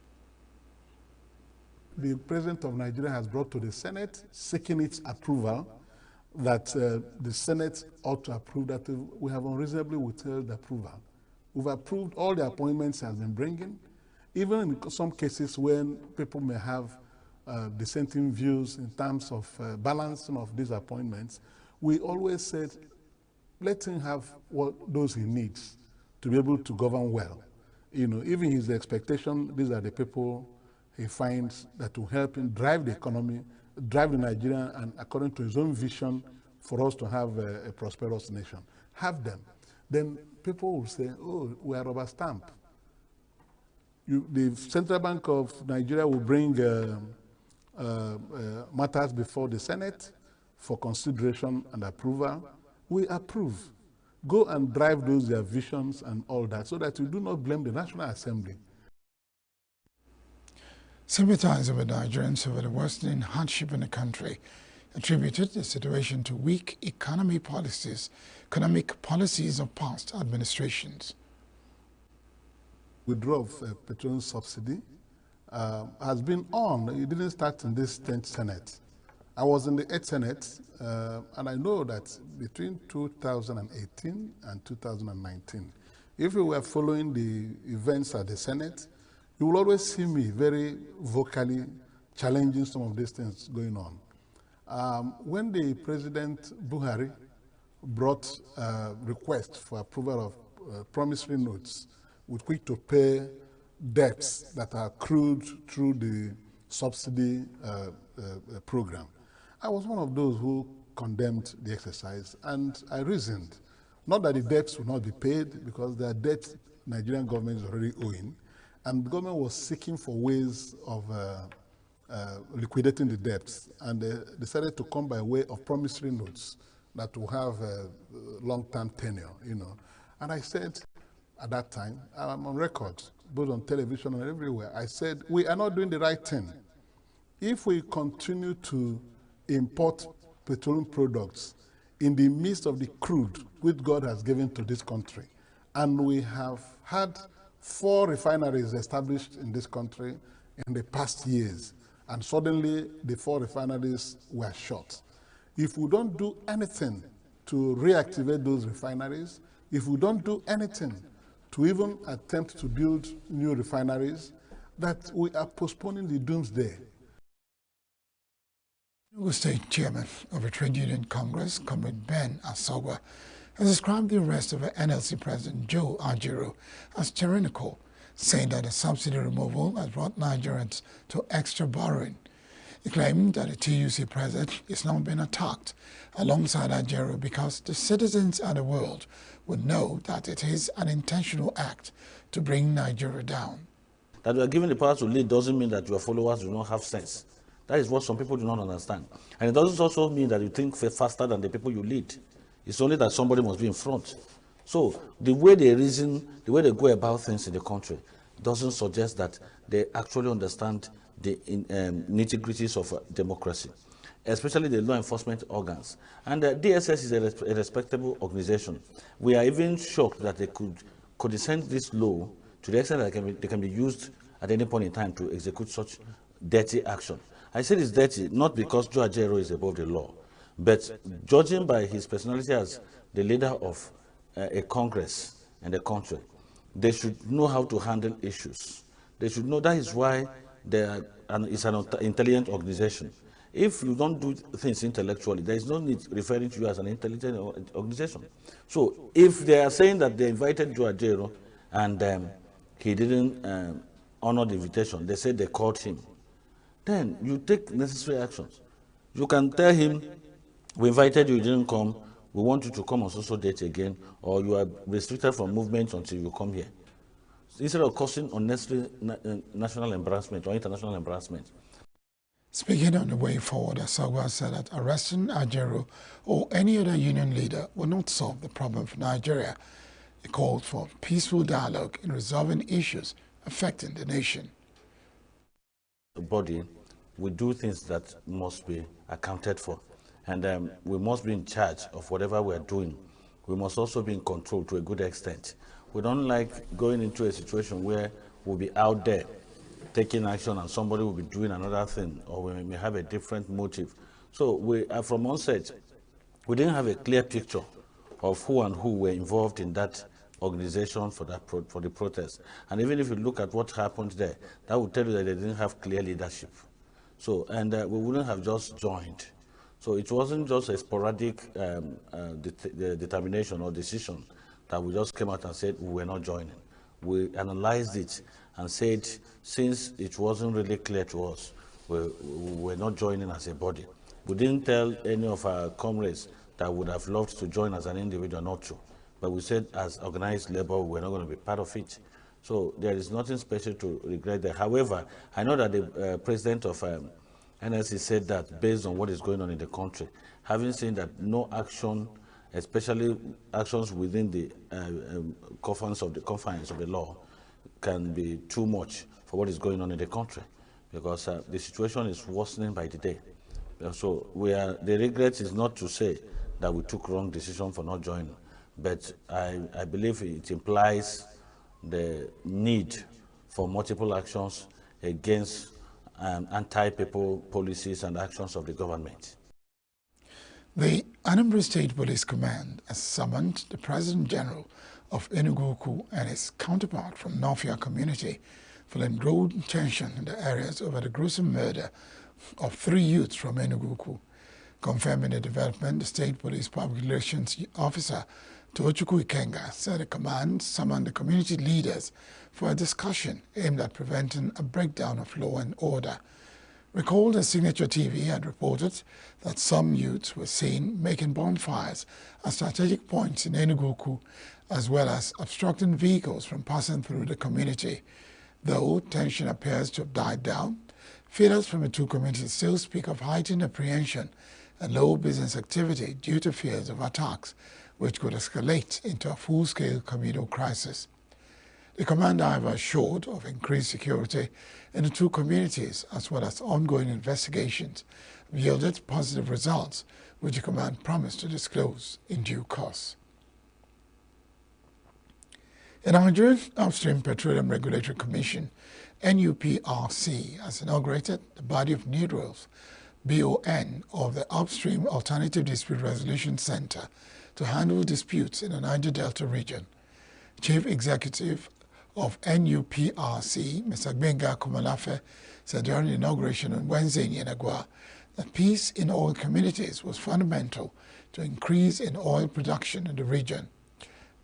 The President of Nigeria has brought to the Senate, seeking its approval, that the Senate ought to approve that. We have unreasonably withheld approval. We've approved all the appointments he has been bringing, even in some cases when people may have dissenting views in terms of balancing of these appointments. We always said, let him have those he needs to be able to govern well. Even his expectation, these are the people he finds that will help him drive the economy, drive the Nigerian, and according to his own vision, for us to have a prosperous nation. Have them. Then people will say, oh, we are rubber stamp. The Central Bank of Nigeria will bring matters before the Senate for consideration and approval. We approve. Go and drive those their visions and all that, so that we do not blame the National Assembly. Sympathizers with Nigerians over the worsening hardship in the country attributed the situation to weak economic policies of past administrations. Withdrawal of petroleum subsidy has been on. It didn't start in this 10th Senate. I was in the 8th Senate, and I know that between 2018 and 2019, if you were following the events at the Senate, you will always see me very vocally challenging some of these things going on. When the President Buhari brought a request for approval of promissory notes with which to pay debts that are accrued through the subsidy program, I was one of those who condemned the exercise, and I reasoned, not that the debts would not be paid, because there are debts the Nigerian government is already owing, and the government was seeking for ways of liquidating the debts, and they decided to come by way of promissory notes that will have a long-term tenure, And I said at that time, I'm on record, both on television and everywhere, I said, we are not doing the right thing. If we continue to import petroleum products in the midst of the crude which God has given to this country, and we have had 4 refineries established in this country in the past years, and suddenly the 4 refineries were shut. If we don't do anything to reactivate those refineries, if we don't do anything to even attempt to build new refineries, that we are postponing the doomsday. ENUGU State Chairman of the Trade Union Congress, Comrade Ben Asogwa, has described the arrest of NLC President Joe Ajaero as tyrannical, saying that the subsidy removal has brought Nigerians to extra borrowing. He claimed that the TUC president is now being attacked alongside Ajaero because the citizens and the world would know that it is an intentional act to bring Nigeria down. That you are given the power to lead doesn't mean that your followers do not have sense. That is what some people do not understand. And it doesn't also mean that you think faster than the people you lead. It's only that somebody must be in front. So the way they reason, the way they go about things in the country doesn't suggest that they actually understand the nitty-gritties of democracy, especially the law enforcement organs. And the DSS is a respectable organization. We are even shocked that they could condescend this law to the extent that they can be used at any point in time to execute such dirty action. I said it's dirty not because Joe Ajaero is above the law, but judging by his personality as the leader of a Congress and a country, they should know how to handle issues. They should know that is why it's an intelligent organization. If you don't do things intellectually, there is no need referring to you as an intelligent organization. So if they are saying that they invited Joe Ajaero and he didn't honor the invitation, they said they called him, then you take necessary actions. You can tell him, we invited you, you didn't come, we want you to come on social date again, or you are restricted from movement until you come here. Instead of causing unnecessary national embarrassment or international embarrassment. Speaking on the way forward, Asagwa said that arresting Ajaero or any other union leader will not solve the problem for Nigeria. He called for peaceful dialogue in resolving issues affecting the nation. The body, we do things that must be accounted for, and we must be in charge of whatever we are doing. We must also be in control to a good extent. We don't like going into a situation where we'll be out there taking action and somebody will be doing another thing, or we may have a different motive. So we are from onset, we didn't have a clear picture of who and who were involved in that organization for the protest. And even if you look at what happened there, that would tell you that they didn't have clear leadership. So, and we wouldn't have just joined. So it wasn't just a sporadic determination or decision that we just came out and said we were not joining. We analyzed it and said, since it wasn't really clear to us, we were not joining as a body. We didn't tell any of our comrades that would have loved to join as an individual not to. But we said as organized labor, we're not going to be part of it. So there is nothing special to regret there. However, I know that the president of NLC said that based on what is going on in the country, having seen that no action, especially actions within the confines of the law, can be too much for what is going on in the country, because the situation is worsening by the day. So the regret is not to say that we took wrong decision for not joining, but I believe it implies the need for multiple actions against anti-people policies and actions of the government. The Anambra State Police Command has summoned the President General of ENUGU and his counterpart from Nofia community following growing tension in the areas over the gruesome murder of 3 youths from ENUGU. Confirming the development, the State Police Public Relations Officer Tochukwu Ikenga said the command summoned the community leaders for a discussion aimed at preventing a breakdown of law and order. Recall that Signature TV had reported that some youths were seen making bonfires at strategic points in ENUGU, as well as obstructing vehicles from passing through the community. Though tension appears to have died down, feelers from the two communities still speak of heightened apprehension and low business activity due to fears of attacks, which could escalate into a full-scale communal crisis. The command, however, assured of increased security in the two communities, as well as ongoing investigations, yielded positive results, which the command promised to disclose in due course. The Nigerian Upstream Petroleum Regulatory Commission, NUPRC, has inaugurated the body of new rules, BON, of the Upstream Alternative Dispute Resolution Center to handle disputes in the Niger Delta region. Chief Executive of NUPRC, Mr. Gbenga Kumalafe, said during the inauguration on Wednesday in ENUGU that peace in oil communities was fundamental to increase in oil production in the region.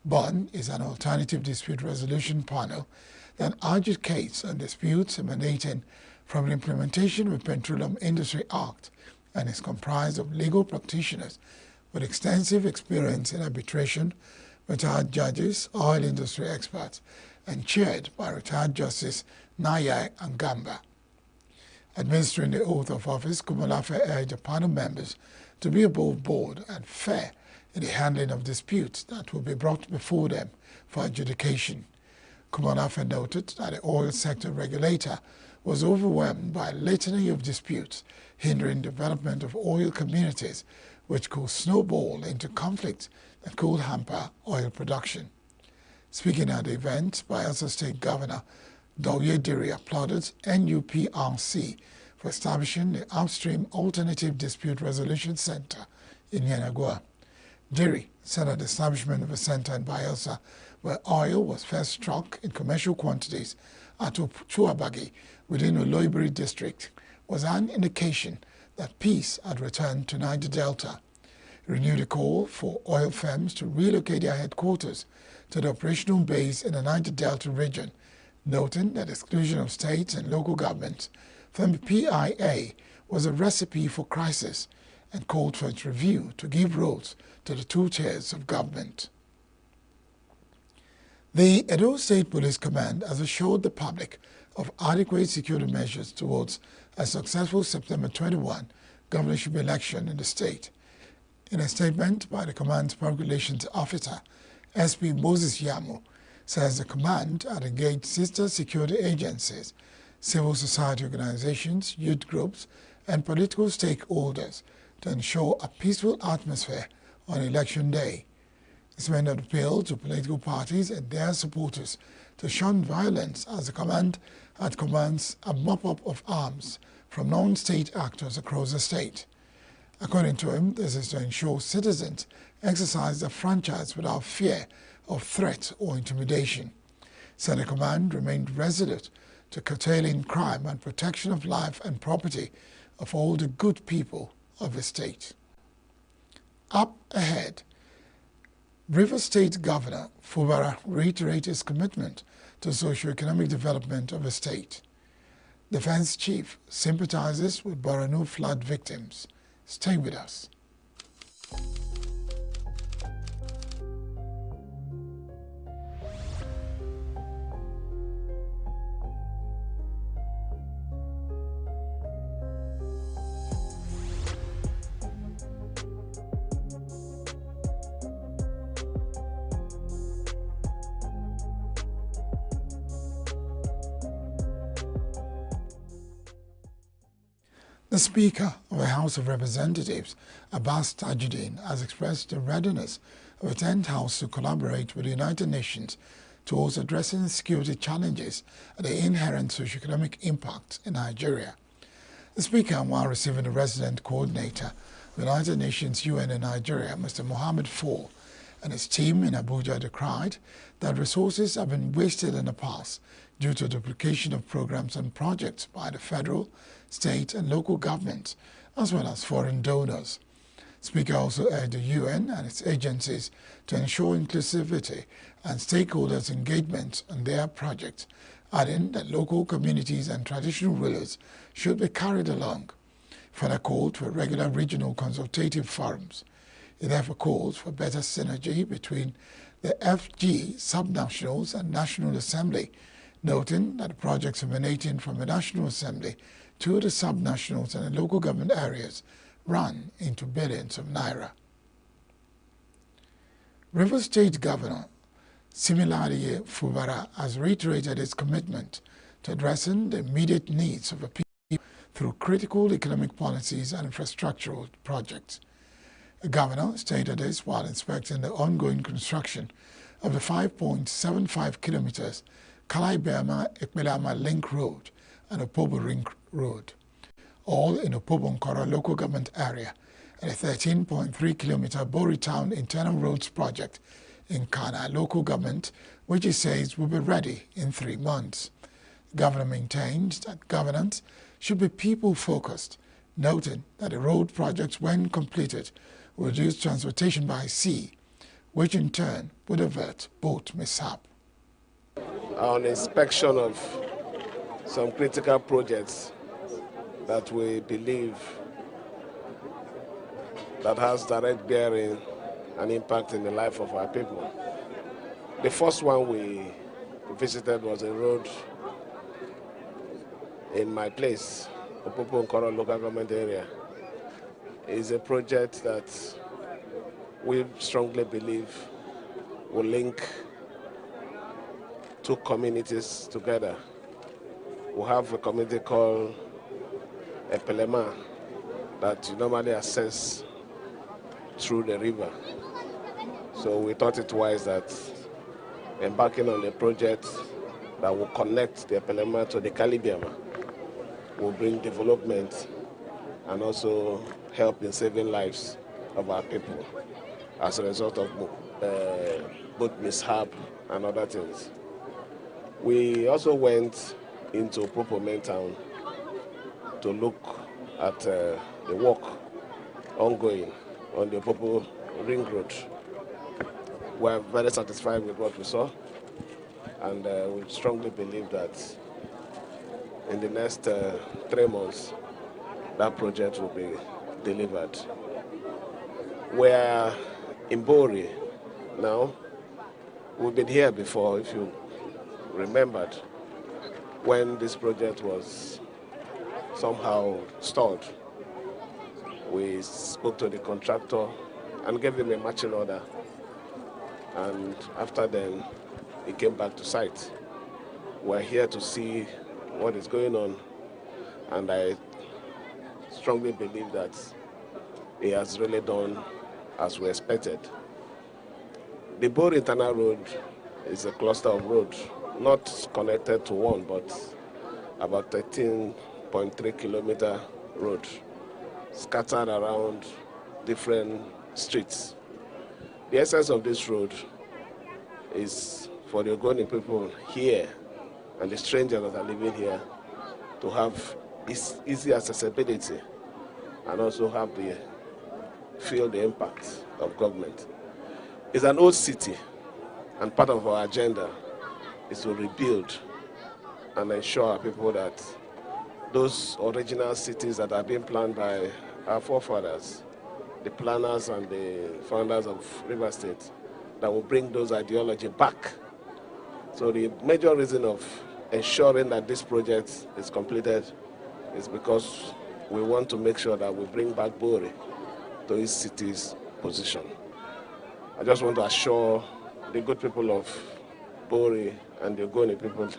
BON is an alternative dispute resolution panel that adjudicates on disputes emanating from the implementation of the Petroleum Industry Act and is comprised of legal practitioners with extensive experience in arbitration, retired judges, oil industry experts, and chaired by retired Justice Nayai Angamba. Administering the oath of office, Kumalafe urged the panel members to be above board and fair in the handling of disputes that will be brought before them for adjudication. Kumalafe noted that the oil sector regulator was overwhelmed by a litany of disputes hindering development of oil communities, which could snowball into conflicts that could hamper oil production. Speaking at the event, Bayelsa State Governor Doye Diri applauded NUPRC for establishing the Upstream Alternative Dispute Resolution Center in ENUGU. Jerry said that the establishment of a center in Bayelsa, where oil was first struck in commercial quantities at Chuabagi within Oloibiri district, was an indication that peace had returned to Niger Delta. He renewed a call for oil firms to relocate their headquarters to the operational base in the Niger Delta region, noting that exclusion of states and local governments from the PIA was a recipe for crisis, and called for its review to give roles to the two tiers of government. The Edo State Police Command has assured the public of adequate security measures towards a successful September 21 governorship election in the state. In a statement by the command's public relations officer, SP Moses Yamo, says the command had engaged sister security agencies, civil society organizations, youth groups, and political stakeholders to ensure a peaceful atmosphere on Election Day. This made an appeal to political parties and their supporters to shun violence, as the command had commands a mop-up of arms from non-state actors across the state. According to him, this is to ensure citizens exercise their franchise without fear of threat or intimidation. Said the command remained resolute to curtailing crime and protection of life and property of all the good people of the state. Up ahead, Rivers State Governor Fubara reiterated his commitment to socio-economic development of the state. Defense Chief sympathizes with Borno flood victims. Stay with us. The Speaker of the House of Representatives, Abbas Tajuddin, has expressed the readiness of the 10th House to collaborate with the United Nations towards addressing the security challenges and the inherent socio-economic impact in Nigeria. The Speaker, while receiving the resident coordinator of the United Nations UN in Nigeria, Mr. Mohammed Fall, and his team in Abuja, decried that resources have been wasted in the past due to duplication of programs and projects by the federal, state and local governments, as well as foreign donors. Speaker also urged the UN and its agencies to ensure inclusivity and stakeholders' engagement on their projects, adding that local communities and traditional rulers should be carried along. Further called for regular regional consultative forums. He therefore called for better synergy between the FG subnationals and National Assembly, noting that the projects emanating from the National Assembly to the subnationals and the local government areas run into billions of naira. Rivers State Governor Similaye Fubara has reiterated his commitment to addressing the immediate needs of the people through critical economic policies and infrastructural projects. The governor stated this while inspecting the ongoing construction of the 5.75 kilometers Kalai-Beama-Ekpelama Link Road and Opobo Ring Road, all in Opobo-Nkora local government area, and a 13.3 kilometer Bori Town Internal Roads project in Kana local government, which he says will be ready in 3 months. The governor maintains that governance should be people-focused, noting that the road projects, when completed, will reduce transportation by sea, which in turn would avert boat mishap. On inspection of some critical projects that we believe that has direct bearing and impact in the life of our people. The first one we visited was a road in my place, Opobo-Nkora local government area. It's a project that we strongly believe will link two communities together. We have a community called Epelema that you normally access through the river. So we thought it wise that embarking on a project that will connect the Epelema to the Kalibiama will bring development and also help in saving lives of our people as a result of both mishap and other things. We also went into Propoment Town to look at the work ongoing on the Popo Ring Road. We are very satisfied with what we saw, and we strongly believe that in the next 3 months, that project will be delivered. We are in Bori now. We've been here before, if you remembered, when this project was somehow stalled. We spoke to the contractor and gave him a marching order. And after then, he came back to site. We're here to see what is going on, and I strongly believe that he has really done as we expected. The Bori Internal Road is a cluster of roads, not connected to one, but about 13.3 kilometer road, scattered around different streets. The essence of this road is for the Ogoni people here and the strangers that are living here to have easy accessibility and also feel the impact of government. It's an old city, and part of our agenda is to rebuild and ensure our people that those original cities that are being planned by our forefathers, the planners and the founders of River State, that will bring those ideology back. So the major reason of ensuring that this project is completed is because we want to make sure that we bring back Bori to its city's position. I just want to assure the good people of Bori and the Ogoni people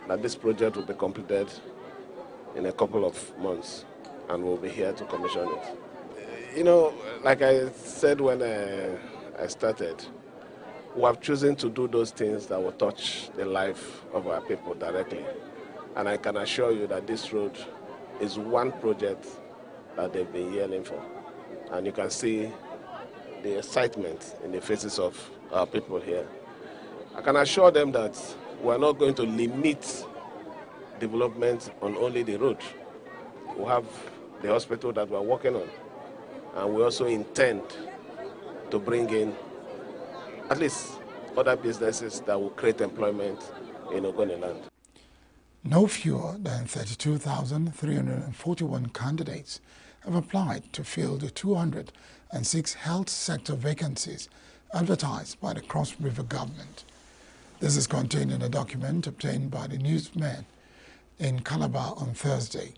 that this project will be completed in a couple of months, and we'll be here to commission it. You know, like I said when I started, we have chosen to do those things that will touch the life of our people directly. And I can assure you that this road is one project that they've been yearning for. And you can see the excitement in the faces of our people here. I can assure them that we're not going to limit development on only the road. We have the hospital that we're working on, and we also intend to bring in at least other businesses that will create employment in Ogoni land. No fewer than 32,341 candidates have applied to fill the 206 health sector vacancies advertised by the Cross River government. This is contained in a document obtained by the newsmen in Calabar on Thursday.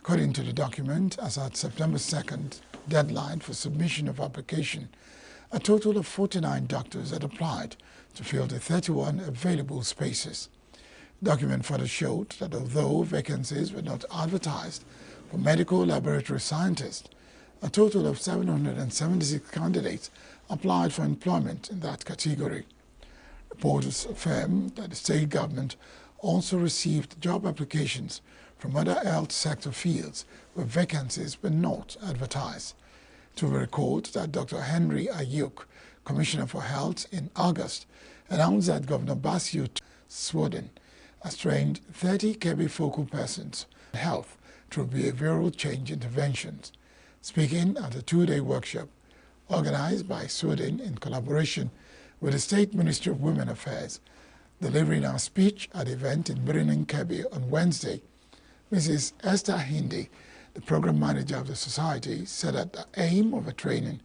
According to the document, as at September 2nd, deadline for submission of application, a total of 49 doctors had applied to fill the 31 available spaces. The document further showed that although vacancies were not advertised for medical laboratory scientists, a total of 776 candidates applied for employment in that category. Reports affirm that the state government also received job applications from other health sector fields where vacancies were not advertised. To record that Dr. Henry Ayuk, Commissioner for Health, in August, announced that Governor Bassio Swoden has trained 30 KB focal persons on health through behavioral change interventions. Speaking at a two-day workshop organized by Swoden in collaboration with the State Ministry of Women Affairs, delivering our speech at the event in Birinin Kebbi on Wednesday, Mrs. Esther Hindi, the program manager of the society, said that the aim of the training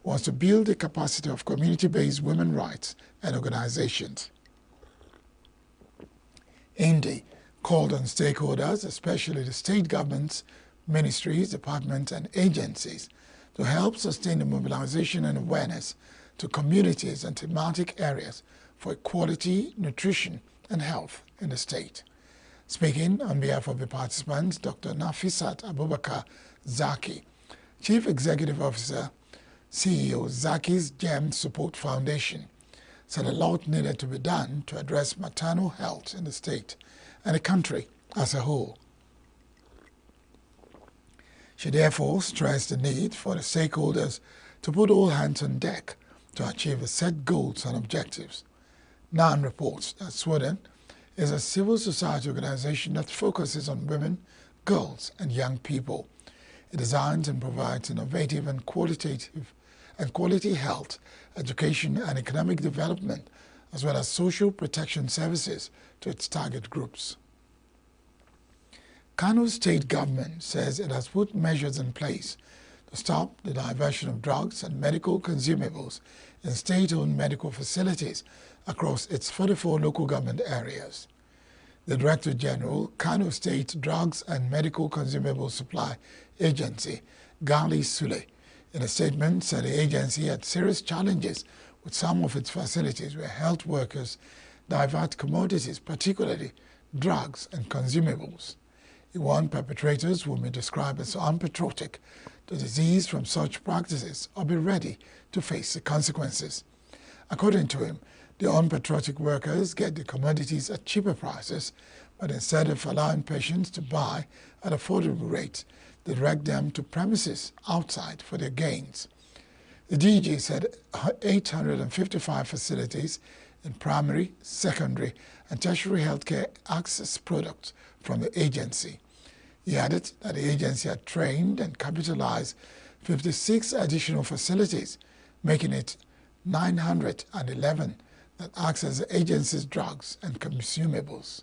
was to build the capacity of community-based women's rights and organizations. Hindi called on stakeholders, especially the state governments, ministries, departments, and agencies, to help sustain the mobilization and awareness to communities and thematic areas for equality, nutrition, and health in the state. Speaking on behalf of the participants, Dr. Nafisat Abubakar Zaki, Chief Executive Officer, CEO, Zaki's Gem Support Foundation, said a lot needed to be done to address maternal health in the state and the country as a whole. She therefore stressed the need for the stakeholders to put all hands on deck to achieve the set goals and objectives. NAN reports that Sweden is a civil society organization that focuses on women, girls, and young people. It designs and provides innovative and quality health, education, and economic development, as well as social protection services to its target groups. Kano state government says it has put measures in place to stop the diversion of drugs and medical consumables in state-owned medical facilities across its 44 local government areas. The Director General, Kano State Drugs and Medical Consumable Supply Agency, Gali Sule, in a statement said the agency had serious challenges with some of its facilities where health workers divert commodities, particularly drugs and consumables. He warned perpetrators, whom he described as unpatriotic, to disease from such practices or be ready to face the consequences. According to him, the unpatriotic workers get the commodities at cheaper prices, but instead of allowing patients to buy at affordable rates, they direct them to premises outside for their gains. The DG said 855 facilities in primary, secondary, and tertiary healthcare access products from the agency. He added that the agency had trained and capitalized 56 additional facilities, making it 911 that access the agency's drugs and consumables.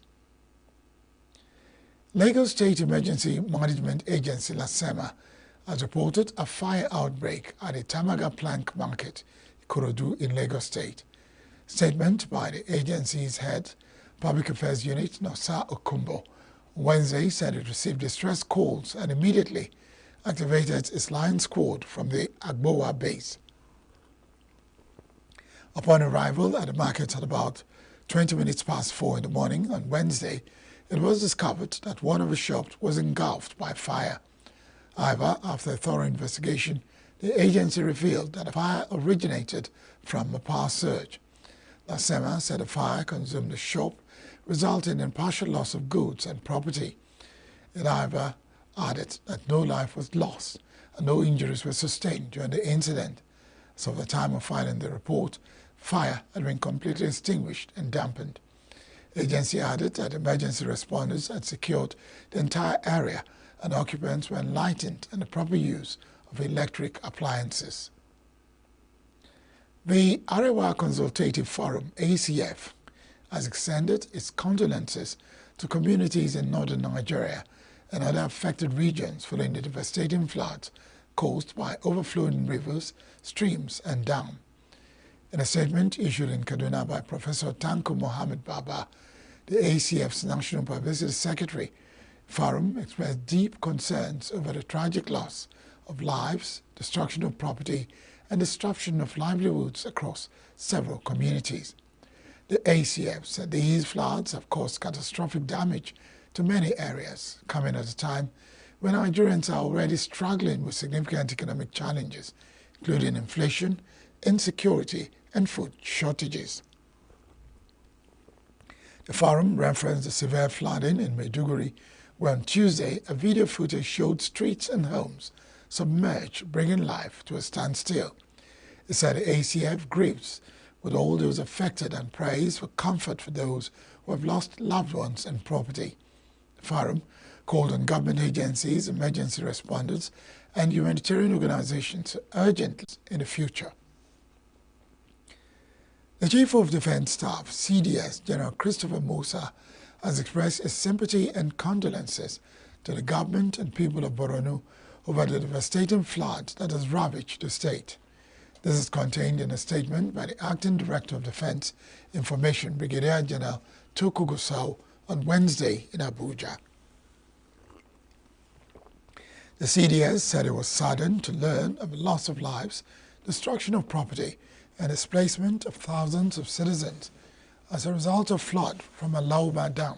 Lagos State Emergency Management Agency, LASEMA, has reported a fire outbreak at the Tamaga Plank Market, Ikorodu in Lagos State. Statement by the agency's head, Public Affairs Unit, Nosa Okumbo, Wednesday said it received distress calls and immediately activated its line squad from the Agbowa base. Upon arrival at the market at about 20 minutes past 4 in the morning on Wednesday, it was discovered that one of the shops was engulfed by fire. However, after a thorough investigation, the agency revealed that the fire originated from a power surge. LASEMA said the fire consumed the shop, resulting in partial loss of goods and property. It, however, added that no life was lost and no injuries were sustained during the incident. As of the time of filing the report, fire had been completely extinguished and dampened. The agency added that emergency responders had secured the entire area and occupants were enlightened in the proper use of electric appliances. The Arewa Consultative Forum, ACF, has extended its condolences to communities in northern Nigeria and other affected regions following the devastating floods caused by overflowing rivers, streams, and dams. In a statement issued in Kaduna by Professor Tanko Mohammed Baba, the ACF's National Publicity Secretary, Forum expressed deep concerns over the tragic loss of lives, destruction of property, and disruption of livelihoods across several communities. The ACF said these floods have caused catastrophic damage to many areas, coming at a time when Nigerians are already struggling with significant economic challenges, including inflation, insecurity, and food shortages. The forum referenced the severe flooding in Maiduguri, where on Tuesday a video footage showed streets and homes submerged, bringing life to a standstill. It said the ACF grieves with all those affected and prays for comfort for those who have lost loved ones and property. The forum called on government agencies, emergency responders, and humanitarian organizations to urgently in the future. The Chief of Defense Staff, CDS, General Christopher Musa, has expressed his sympathy and condolences to the government and people of Borno over the devastating flood that has ravaged the state. This is contained in a statement by the Acting Director of Defense Information, Brigadier General Toku Gusau, on Wednesday in Abuja. The CDS said it was saddened to learn of the loss of lives, destruction of property, and displacement of thousands of citizens as a result of flood from a Lauba Dam.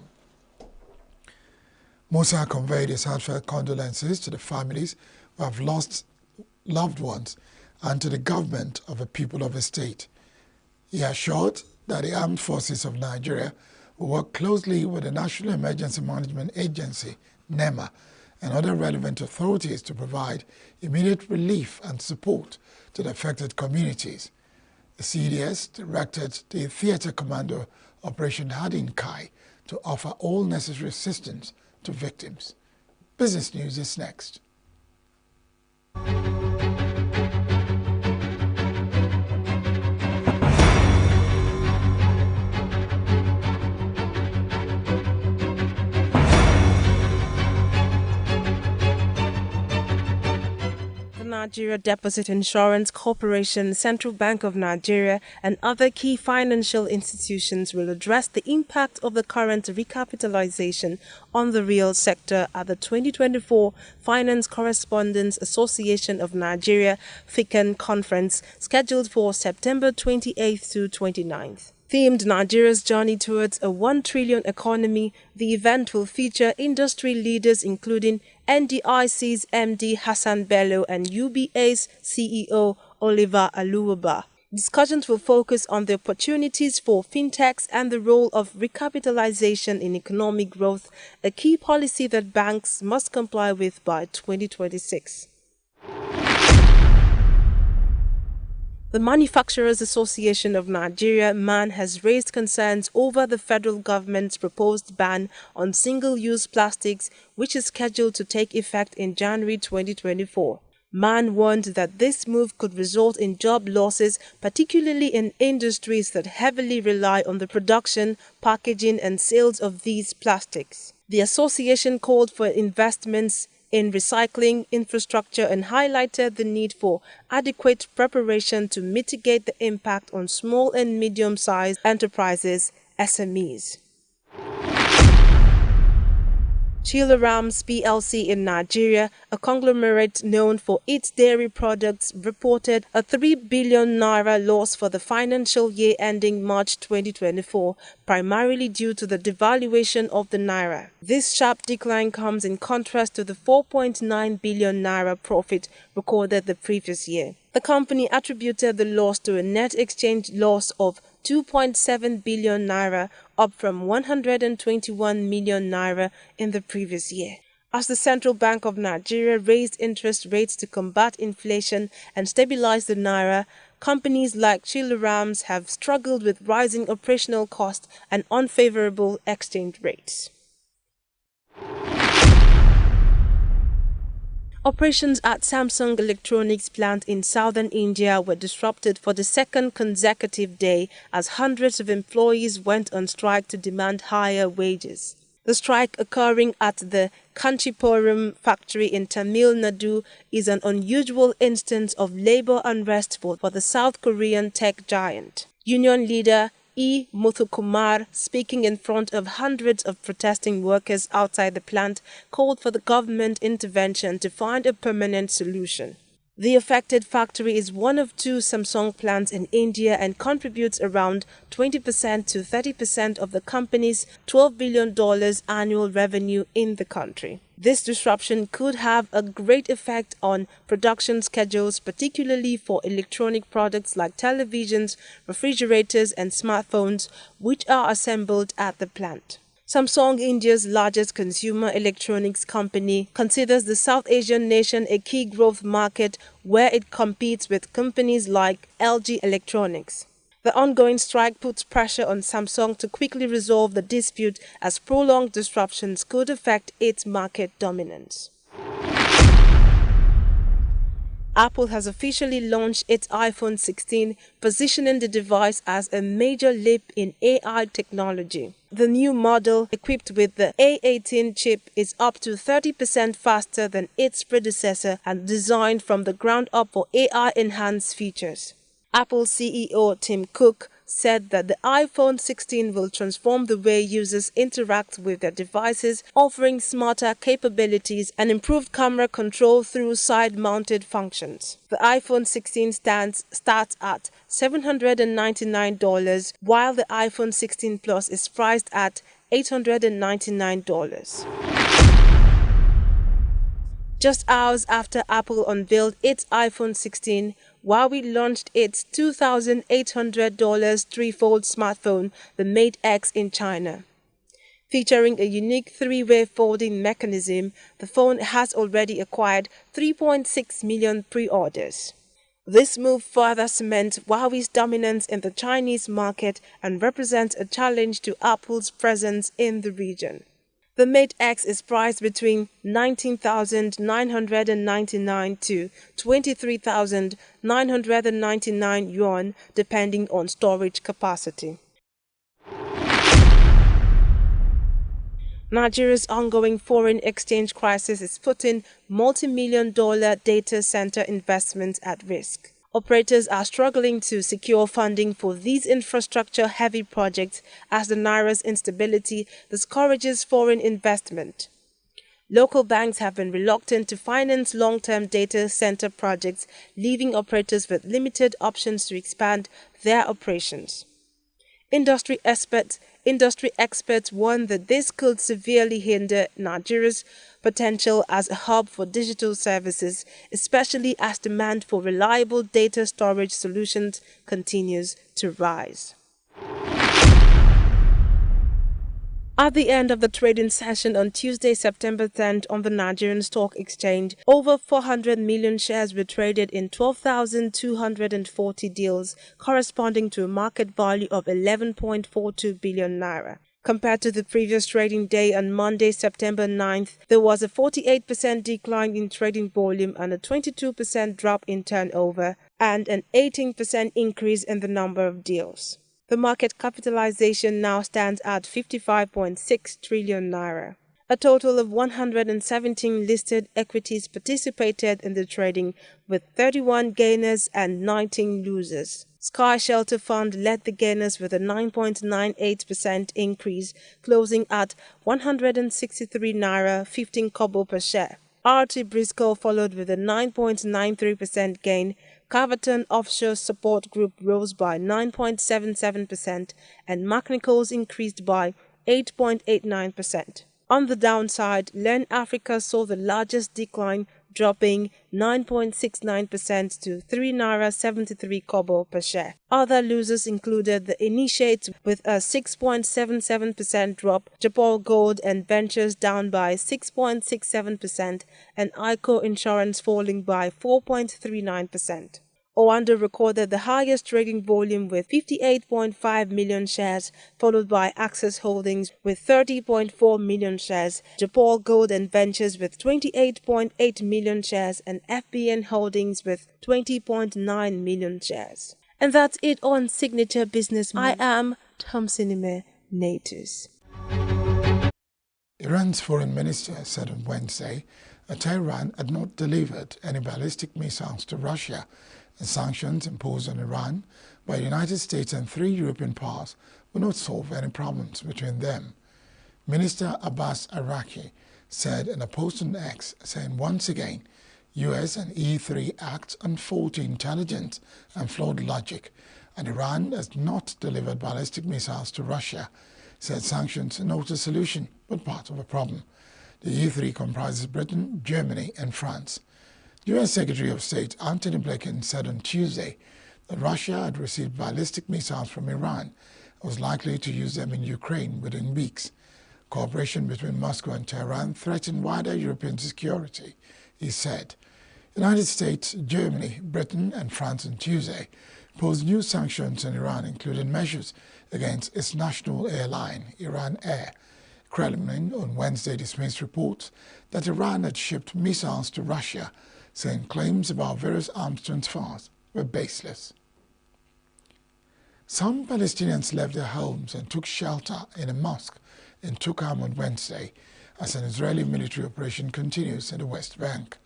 Musa conveyed his heartfelt condolences to the families who have lost loved ones and to the government of the people of the state. He assured that the Armed Forces of Nigeria will work closely with the National Emergency Management Agency, NEMA, and other relevant authorities to provide immediate relief and support to the affected communities. The CDS directed the Theatre Commando Operation Hardin Kai to offer all necessary assistance to victims. Business News is next. Nigeria Deposit Insurance Corporation, Central Bank of Nigeria, and other key financial institutions will address the impact of the current recapitalization on the real sector at the 2024 Finance Correspondents Association of Nigeria FICAN conference scheduled for September 28th to 29th. Themed Nigeria's journey towards a 1 trillion economy, the event will feature industry leaders including NDIC's MD Hassan Bello and UBA's CEO Oliver Aluwaba. Discussions will focus on the opportunities for fintechs and the role of recapitalization in economic growth, a key policy that banks must comply with by 2026. The Manufacturers Association of Nigeria, MAN, has raised concerns over the federal government's proposed ban on single-use plastics, which is scheduled to take effect in January 2024. MAN warned that this move could result in job losses, particularly in industries that heavily rely on the production, packaging, and sales of these plastics. The association called for investments in recycling infrastructure and highlighted the need for adequate preparation to mitigate the impact on small and medium-sized enterprises, SMEs. Chilarams PLC in Nigeria, a conglomerate known for its dairy products, reported a 3 billion naira loss for the financial year ending March 2024, primarily due to the devaluation of the naira. This sharp decline comes in contrast to the 4.9 billion naira profit recorded the previous year. The company attributed the loss to a net exchange loss of 2.7 billion naira, up from 121 million naira in the previous year. As the Central Bank of Nigeria raised interest rates to combat inflation and stabilize the naira, companies like Chilarams have struggled with rising operational costs and unfavorable exchange rates. Operations at Samsung Electronics plant in southern India were disrupted for the second consecutive day as hundreds of employees went on strike to demand higher wages. The strike occurring at the Kanchipuram factory in Tamil Nadu is an unusual instance of labor unrest for the South Korean tech giant. Union leader E. Muthukumar, speaking in front of hundreds of protesting workers outside the plant, called for the government intervention to find a permanent solution. The affected factory is one of 2 Samsung plants in India and contributes around 20% to 30% of the company's $12 billion annual revenue in the country. This disruption could have a great effect on production schedules, particularly for electronic products like televisions, refrigerators, and smartphones, which are assembled at the plant. Samsung, India's largest consumer electronics company, considers the South Asian nation a key growth market where it competes with companies like LG Electronics. The ongoing strike puts pressure on Samsung to quickly resolve the dispute, as prolonged disruptions could affect its market dominance. Apple has officially launched its iPhone 16, positioning the device as a major leap in AI technology. The new model, equipped with the A18 chip, is up to 30% faster than its predecessor and designed from the ground up for AI-enhanced features. Apple CEO Tim Cook said that the iPhone 16 will transform the way users interact with their devices, offering smarter capabilities and improved camera control through side-mounted functions. The iPhone 16 starts at $799, while the iPhone 16 Plus is priced at $899. Just hours after Apple unveiled its iPhone 16, Huawei launched its $2,800 three-fold smartphone, the Mate X, in China. Featuring a unique three-way folding mechanism, the phone has already acquired 3.6 million pre-orders. This move further cements Huawei's dominance in the Chinese market and represents a challenge to Apple's presence in the region. The Mate X is priced between 19,999 to 23,999 yuan, depending on storage capacity. Nigeria's ongoing foreign exchange crisis is putting multi-million-dollar data center investments at risk. Operators are struggling to secure funding for these infrastructure-heavy projects as the naira's instability discourages foreign investment. Local banks have been reluctant to finance long-term data center projects, leaving operators with limited options to expand their operations. Industry experts warn that this could severely hinder Nigeria's potential as a hub for digital services, especially as demand for reliable data storage solutions continues to rise. At the end of the trading session on Tuesday, September 10th on the Nigerian Stock Exchange, over 400 million shares were traded in 12,240 deals, corresponding to a market value of 11.42 billion naira. Compared to the previous trading day on Monday, September 9th, there was a 48% decline in trading volume and a 22% drop in turnover, and an 18% increase in the number of deals. The market capitalization now stands at 55.6 trillion naira. A total of 117 listed equities participated in the trading, with 31 gainers and 19 losers. Sky Shelter Fund led the gainers with a 9.98% increase, closing at 163 naira 15 kobo per share. RT Briscoe followed with a 9.93% gain. Carverton Offshore Support Group rose by 9.77% and McNichols increased by 8.89%. On the downside, Learn Africa saw the largest decline, dropping 9.69% to 3 naira 73 kobo per share. Other losers included the Initiate with a 6.77% drop, Japan Gold and Ventures down by 6.67%, and ICO Insurance falling by 4.39%. Oando recorded the highest trading volume with 58.5 million shares, followed by Access Holdings with 30.4 million shares, Japan Gold and Ventures with 28.8 million shares, and FBN Holdings with 20.9 million shares. And that's it on Signature Business. I am Thompson Natus. Iran's foreign minister said on Wednesday that Tehran had not delivered any ballistic missiles to Russia, and sanctions imposed on Iran by the United States and 3 European powers will not solve any problems between them. Minister Abbas Araqi said in a post on X, saying once again, US and E3 act on faulty intelligence and flawed logic, and Iran has not delivered ballistic missiles to Russia, said sanctions are not a solution but part of a problem. The E3 comprises Britain, Germany and France. U.S. Secretary of State Antony Blinken said on Tuesday that Russia had received ballistic missiles from Iran and was likely to use them in Ukraine within weeks. Cooperation between Moscow and Tehran threatened wider European security, he said. United States, Germany, Britain and France on Tuesday imposed new sanctions on Iran, including measures against its national airline, Iran Air. Kremlin on Wednesday dismissed reports that Iran had shipped missiles to Russia, saying claims about various arms transfers were baseless. Some Palestinians left their homes and took shelter in a mosque in Tukam on Wednesday as an Israeli military operation continues in the West Bank.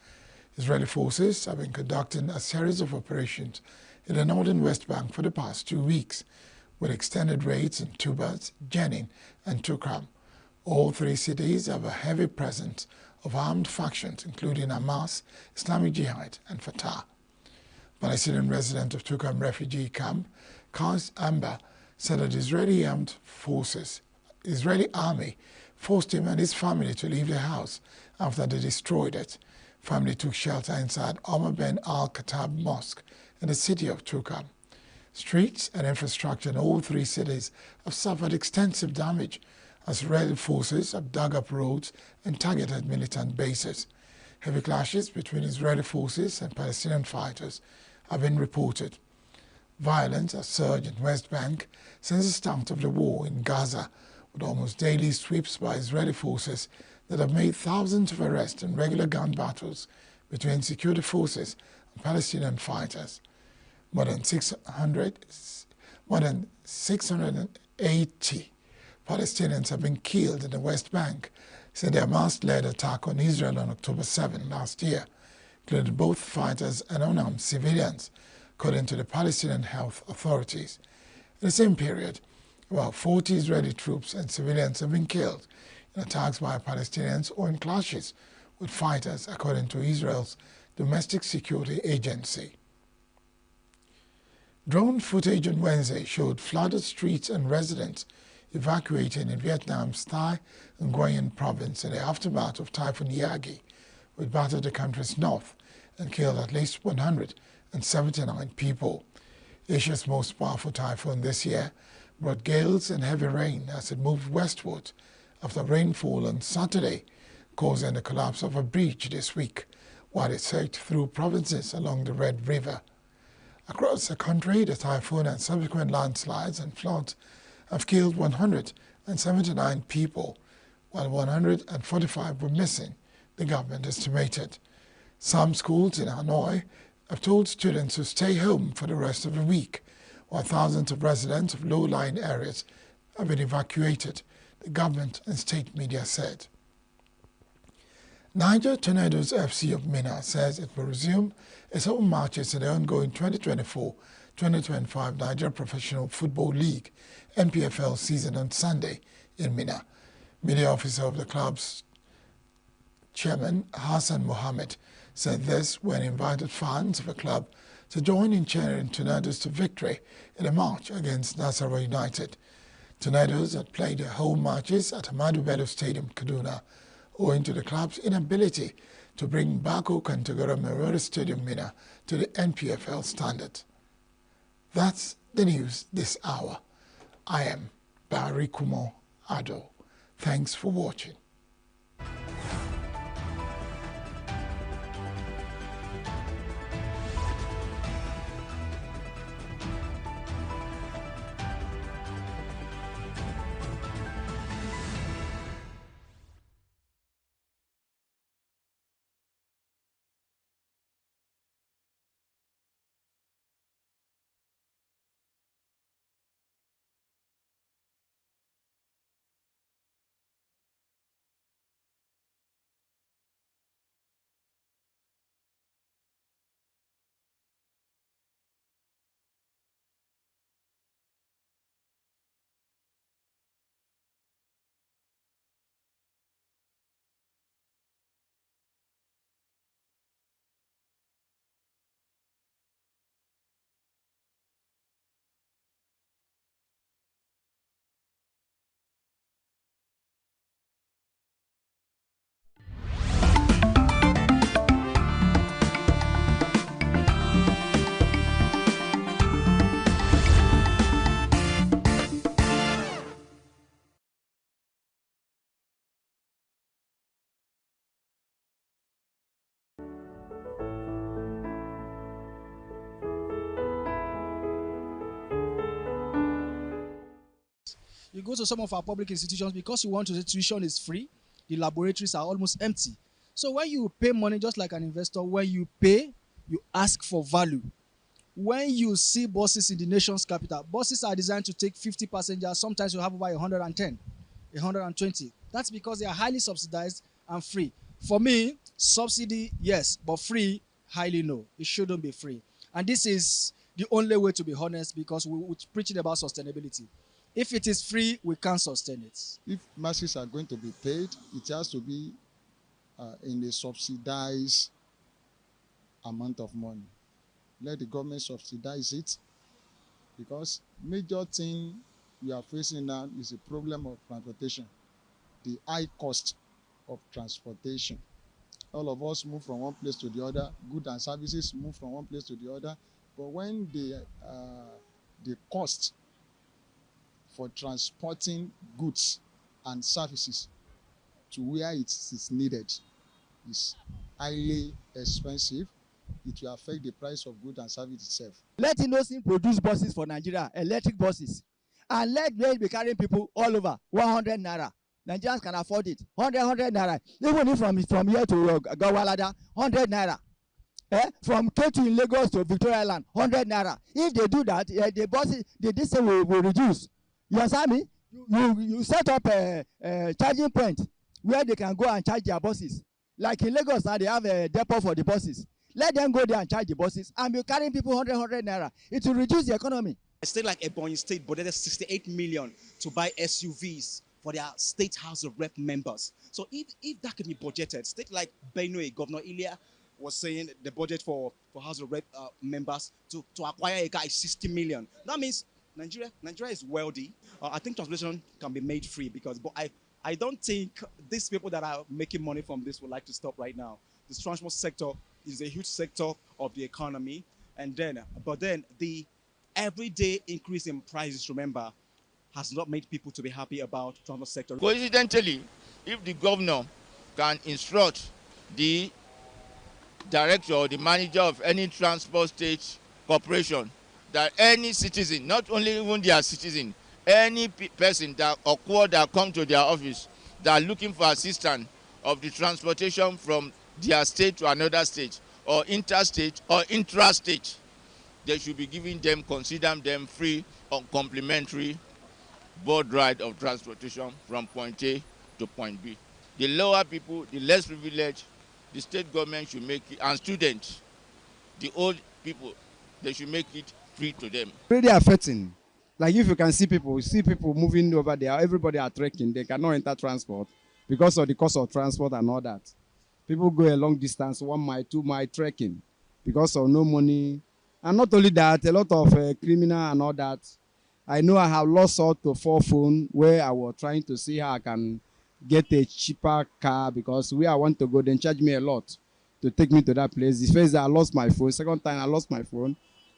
Israeli forces have been conducting a series of operations in the northern West Bank for the past 2 weeks, with extended raids in Tubas, Jenin and Tukam. All 3 cities have a heavy presence of armed factions, including Hamas, Islamic Jihad, and Fatah. Palestinian resident of Tukam refugee camp, Kaz Amba, said that Israeli army forced him and his family to leave their house after they destroyed it. Family took shelter inside Omar Ben Al-Khattab Mosque in the city of Tukam. Streets and infrastructure in all 3 cities have suffered extensive damage as Israeli forces have dug up roads and targeted militant bases. Heavy clashes between Israeli forces and Palestinian fighters have been reported. Violence has surged in West Bank since the start of the war in Gaza, with almost daily sweeps by Israeli forces that have made thousands of arrests and regular gun battles between security forces and Palestinian fighters. More than 680 Palestinians have been killed in the West Bank since the Hamas-led attack on Israel on October 7 last year, including both fighters and unarmed civilians, according to the Palestinian health authorities. In the same period, about 40 Israeli troops and civilians have been killed in attacks by Palestinians or in clashes with fighters, according to Israel's domestic security agency. Drone footage on Wednesday showed flooded streets and residents evacuating in Vietnam's Thai and Nguyen province in the aftermath of Typhoon Yagi, which battered the country's north and killed at least 179 people. Asia's most powerful typhoon this year brought gales and heavy rain as it moved westward after rainfall on Saturday, causing the collapse of a bridge this week, while it surged through provinces along the Red River. Across the country, the typhoon and subsequent landslides and floods have killed 179 people, while 145 were missing, the government estimated. Some schools in Hanoi have told students to stay home for the rest of the week, while thousands of residents of low-lying areas have been evacuated, the government and state media said. Niger Tornadoes FC of Minna says it will resume its home matches in the ongoing 2024-2025 Niger Professional Football League NPFL season on Sunday in Minna. Media officer of the club's chairman, Hassan Mohammed, said this when he invited fans of the club to join in cheering Tornadoes to victory in a match against Nasarawa United. Tornadoes had played their home matches at Ahmadu Bello Stadium, Kaduna, owing to the club's inability to bring Bako Kantagora Memorial Stadium Minna to the NPFL standard. That's the news this hour. I am Barry Kumo Ado. Thanks for watching. You go to some of our public institutions, because you want to, the tuition is free, the laboratories are almost empty. So when you pay money, just like an investor, when you pay, you ask for value. When you see buses in the nation's capital, buses are designed to take 50 passengers. Sometimes you have over 110, 120. That's because they are highly subsidized and free. For me, subsidy, yes, but free, highly no. It shouldn't be free. And this is the only way to be honest, because we're preaching about sustainability. If it is free, we can't sustain it. If masses are going to be paid, it has to be in a subsidized amount of money. Let the government subsidize it, because major thing we are facing now is a problem of transportation, the high cost of transportation. All of us move from one place to the other, goods and services move from one place to the other, but when the cost for transporting goods and services to where it is needed is highly expensive. It will affect the price of goods and service itself. Let Innosin produce buses for Nigeria, electric buses, and let them be carrying people all over 100 naira. Nigerians can afford it. 100 naira. Even if from here to Gawalada, 100 naira. From Ketu in Lagos to Victoria Island, 100 naira. If they do that, the buses, the distance will reduce. You understand me? You set up a charging point where they can go and charge their buses. Like in Lagos now, they have a depot for the buses. Let them go there and charge the buses and be carrying people 100 naira. It will reduce the economy. A state like Ebonyi State budgeted 68 million to buy SUVs for their State House of Rep members. So if that can be budgeted, state like Benue, Governor Ilya was saying the budget for House of Rep members to acquire a car is 60 million. That means Nigeria is wealthy. I think transportation can be made free but I don't think these people that are making money from this would like to stop right now. The transport sector is a huge sector of the economy, but then the everyday increase in prices, remember, has not made people to be happy about the transport sector. Coincidentally, if the governor can instruct the director or the manager of any transport state corporation that any citizen, not only even their citizen, any person that come to their office that are looking for assistance of the transportation from their state to another state or interstate or intrastate, they should be giving them, consider them free or complimentary board ride of transportation from point A to point B. The lower people, the less privileged, the state government should make it, and students, the old people, they should make it free to them. Really affecting. Like if you can see people moving over there, everybody are trekking, they cannot enter transport because of the cost of transport and all that. People go a long distance, 1 mile, 2 mile trekking because of no money. And not only that, a lot of criminal and all that. I know I have lost out to 4 phone where I was trying to see how I can get a cheaper car because where I want to go, then charge me a lot to take me to that place. The first day I lost my phone, second time I lost my phone.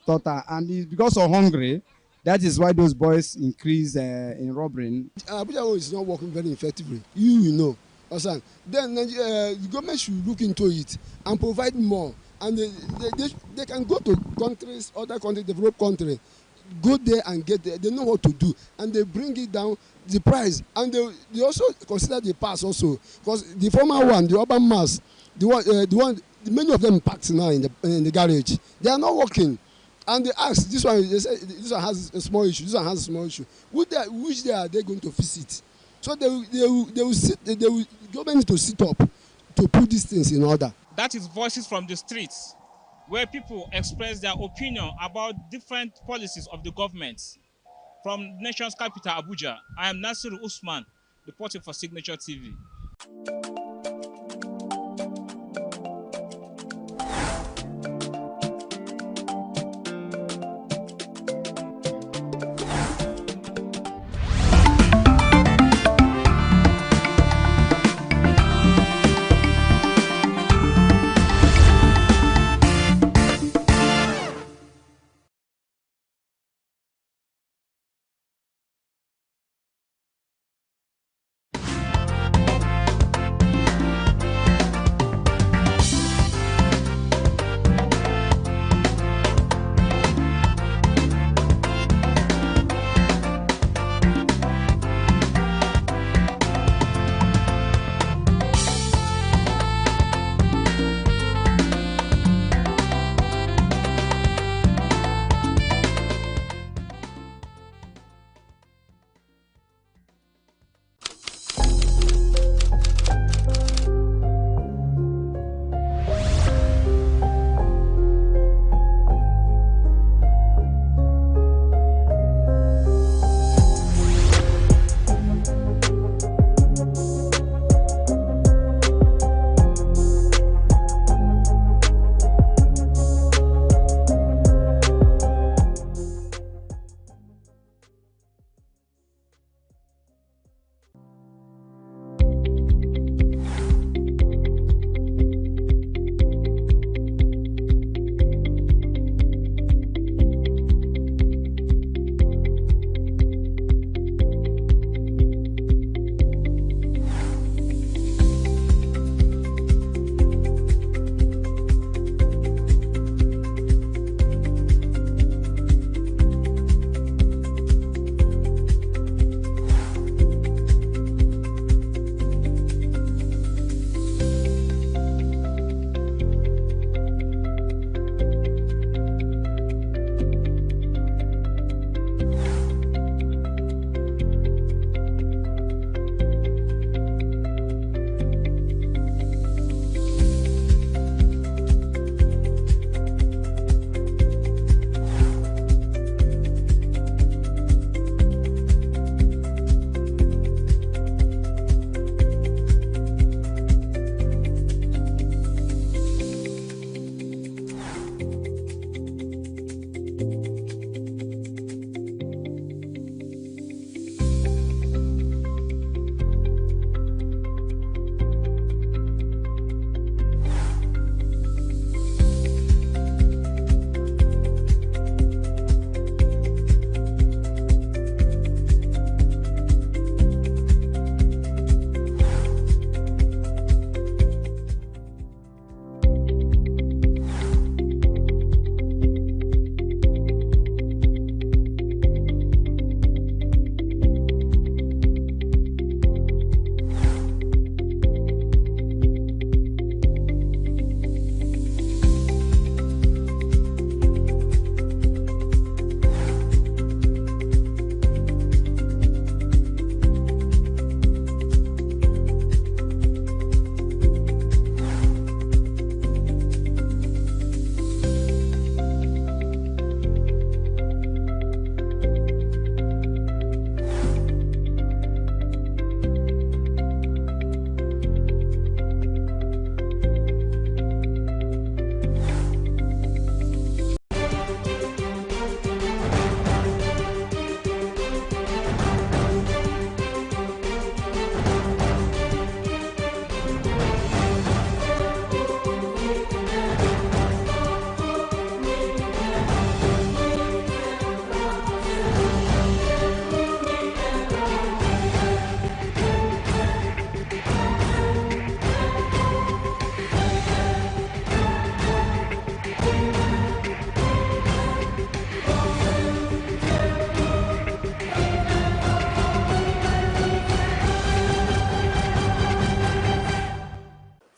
And it's because of hungry. That is why those boys increase in robbery. Abuja is not working very effectively. You know. Then the government should look into it and provide more. And they can go to countries, other countries, developed countries, go there and get there. They know what to do. And they bring it down, the price. And they also consider the pass also. Because the former one, the urban mass, many of them packed now in the garage. They are not working. And they ask, they say this one has a small issue, this one has a small issue. Which day are they going to visit? So they will government need to sit up to put these things in order. That is voices from the streets, where people express their opinion about different policies of the government. From the nation's capital, Abuja, I am Nasiru Usman, reporting for Signature TV.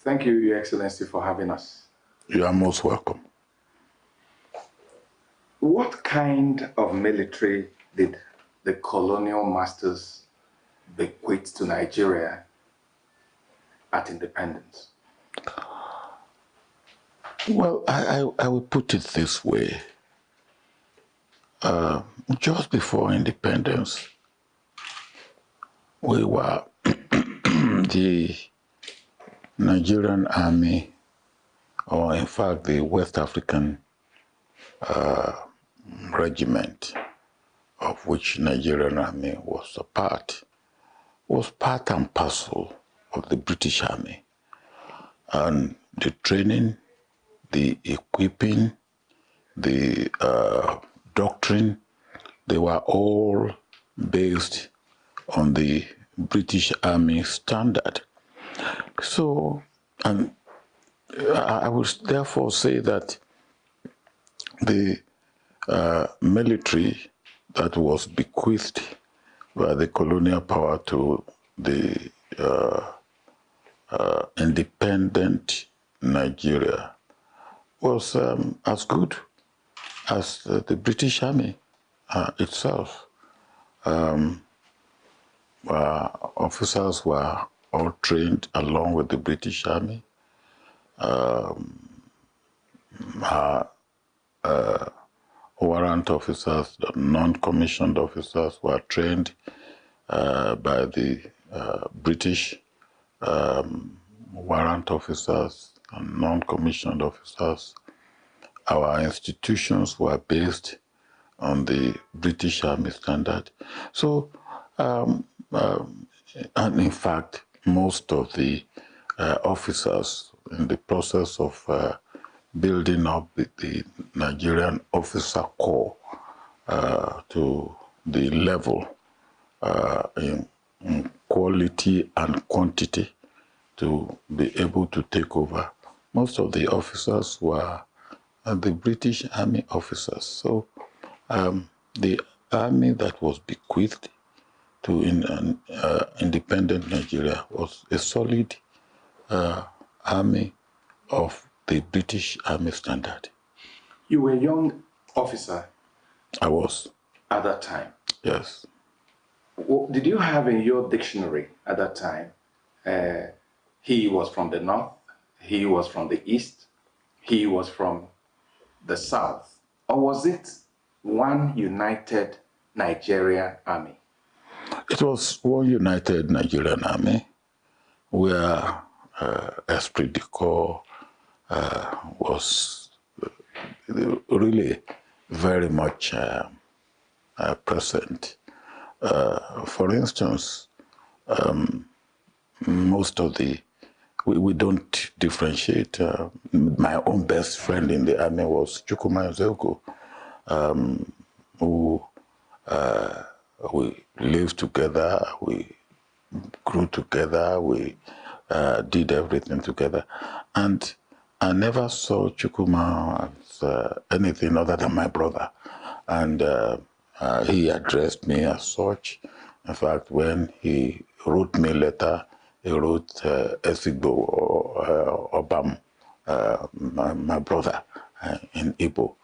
Thank you, Your Excellency, for having us. You are most welcome. What kind of military did the colonial masters bequeath to Nigeria at independence? Well, I will put it this way. Just before independence, we were the Nigerian Army, or in fact the West African regiment, of which Nigerian Army was a part, was part and parcel of the British Army. And the training, the equipping, the doctrine, they were all based on the British Army standard. So, and I would therefore say that the military that was bequeathed by the colonial power to the independent Nigeria was as good as the British Army itself. Officers were all trained along with the British Army. Warrant officers, the non-commissioned officers were trained by the British warrant officers and non-commissioned officers. Our institutions were based on the British Army standard. So, and in fact, most of the officers in the process of building up the Nigerian officer corps to the level in quality and quantity to be able to take over. Most of the officers were the British Army officers. So the army that was bequeathed to independent Nigeria was a solid army of the British Army standard. You were a young officer. I was. At that time? Yes. Did you have in your dictionary at that time, he was from the north, he was from the east, he was from the south? Or was it one united Nigeria army? It was one united Nigerian army where esprit de corps was really very much present. For instance, most of we don't differentiate. My own best friend in the army was Chukwuma Ezeoku, who we lived together, we grew together, we did everything together. And I never saw Chukwuma as anything other than my brother. And he addressed me as such. In fact, when he wrote me a letter, he wrote Esigbo or Obam, my brother in Igbo.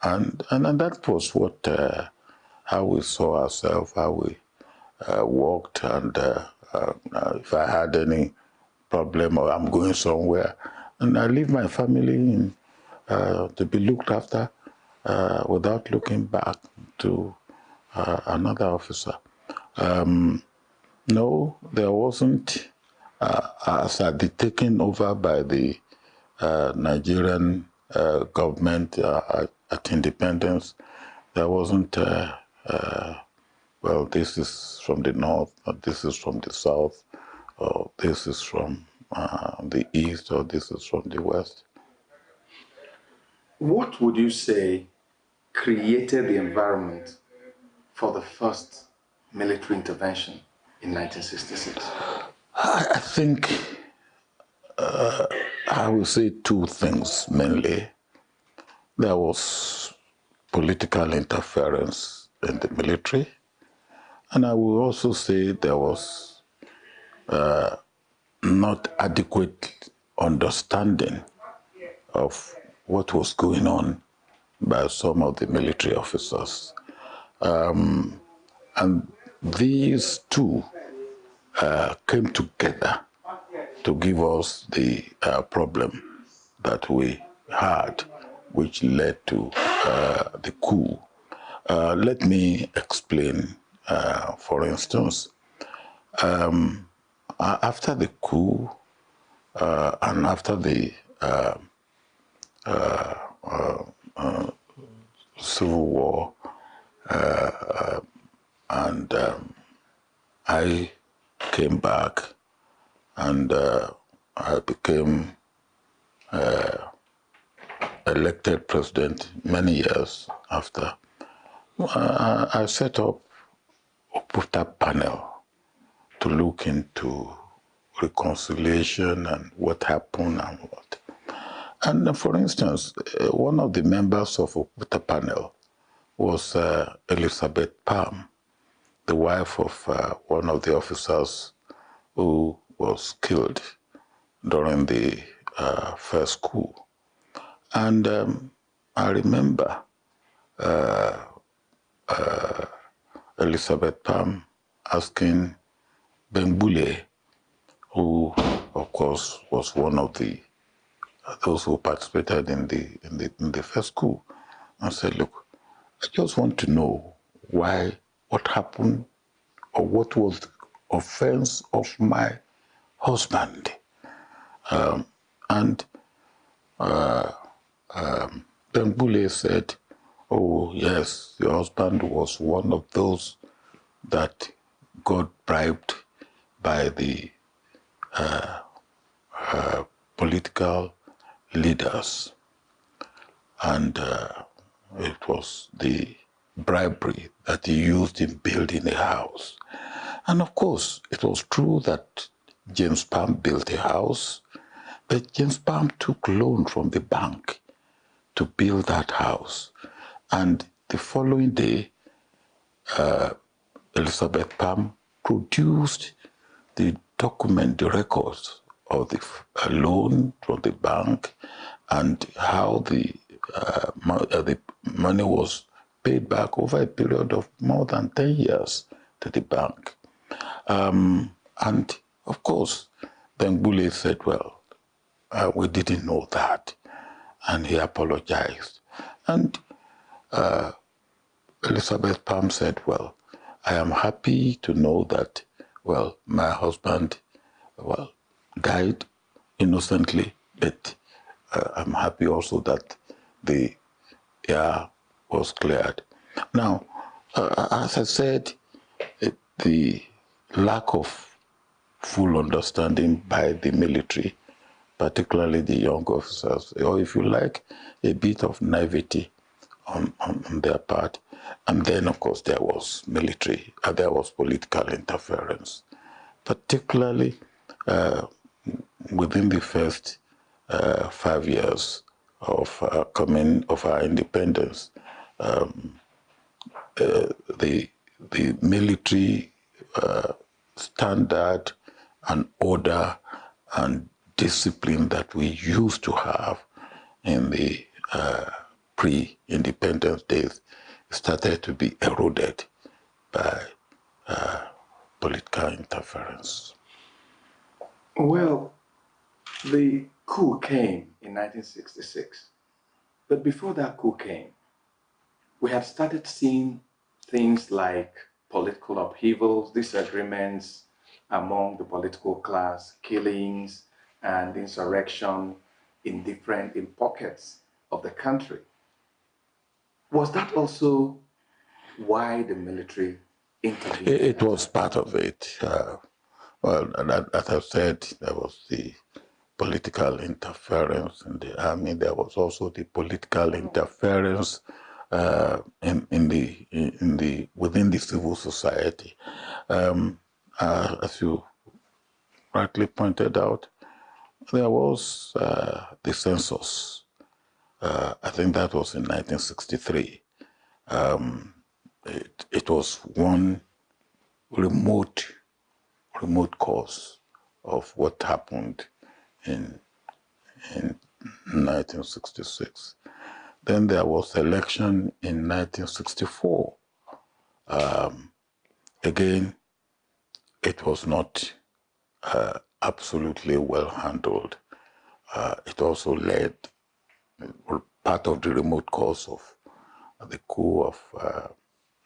And that was what how we saw ourselves, how we worked, and if I had any problem or I'm going somewhere, and I leave my family in, to be looked after without looking back to another officer. No, there wasn't, as the taken over by the Nigerian government at independence, there wasn't, well, this is from the north, or this is from the south, or this is from the east, or this is from the west. What would you say created the environment for the first military intervention in 1966? I think I will say two things mainly. There was political interference in the military, and I will also say there was not adequate understanding of what was going on by some of the military officers. And these two came together to give us the problem that we had, which led to the coup. Let me explain. For instance, after the coup and after the Civil War, and I came back and I became elected president many years after. I set up a panel to look into reconciliation and what happened and what. And for instance, one of the members of the panel was Elizabeth Palm, the wife of one of the officers who was killed during the first coup. And I remember Elizabeth Palm asking Bengbule, who of course was one of those who participated in the first coup, and said, "Look, I just want to know what happened, or what was the offense of my husband." And Bengbule said, "Oh yes, your husband was one of those that got bribed by the political leaders, and it was the bribery that he used in building a house." And of course, it was true that James Palm built a house, but James Palm took loan from the bank to build that house. And the following day, Elizabeth Palm produced the document, the records of the loan from the bank, and how the money was paid back over a period of more than 10 years to the bank. And of course, Bengbule said, "Well, we didn't know that," and he apologized. And Elizabeth Palm said, "Well, I am happy to know that, well, my husband, well, died innocently, but I'm happy also that the air was cleared." Now, as I said, the lack of full understanding by the military, particularly the young officers, or if you like, a bit of naivety on their part. And then, of course, there was there was political interference, particularly within the first 5 years of our independence. The military standard and order and discipline that we used to have in the pre-independence days started to be eroded by political interference. Well, the coup came in 1966. But before that coup came, we had started seeing things like political upheavals, disagreements among the political class, killings and insurrection in pockets of the country. Was that also why the military intervened? It was part of it. Well, as I said, there was the political interference in the army. There was also the political interference within the civil society. As you rightly pointed out, there was the census. I think that was in 1963. It was one remote cause of what happened in 1966. Then there was election in 1964. Again, it was not absolutely well handled. It also led part of the remote cause of the coup of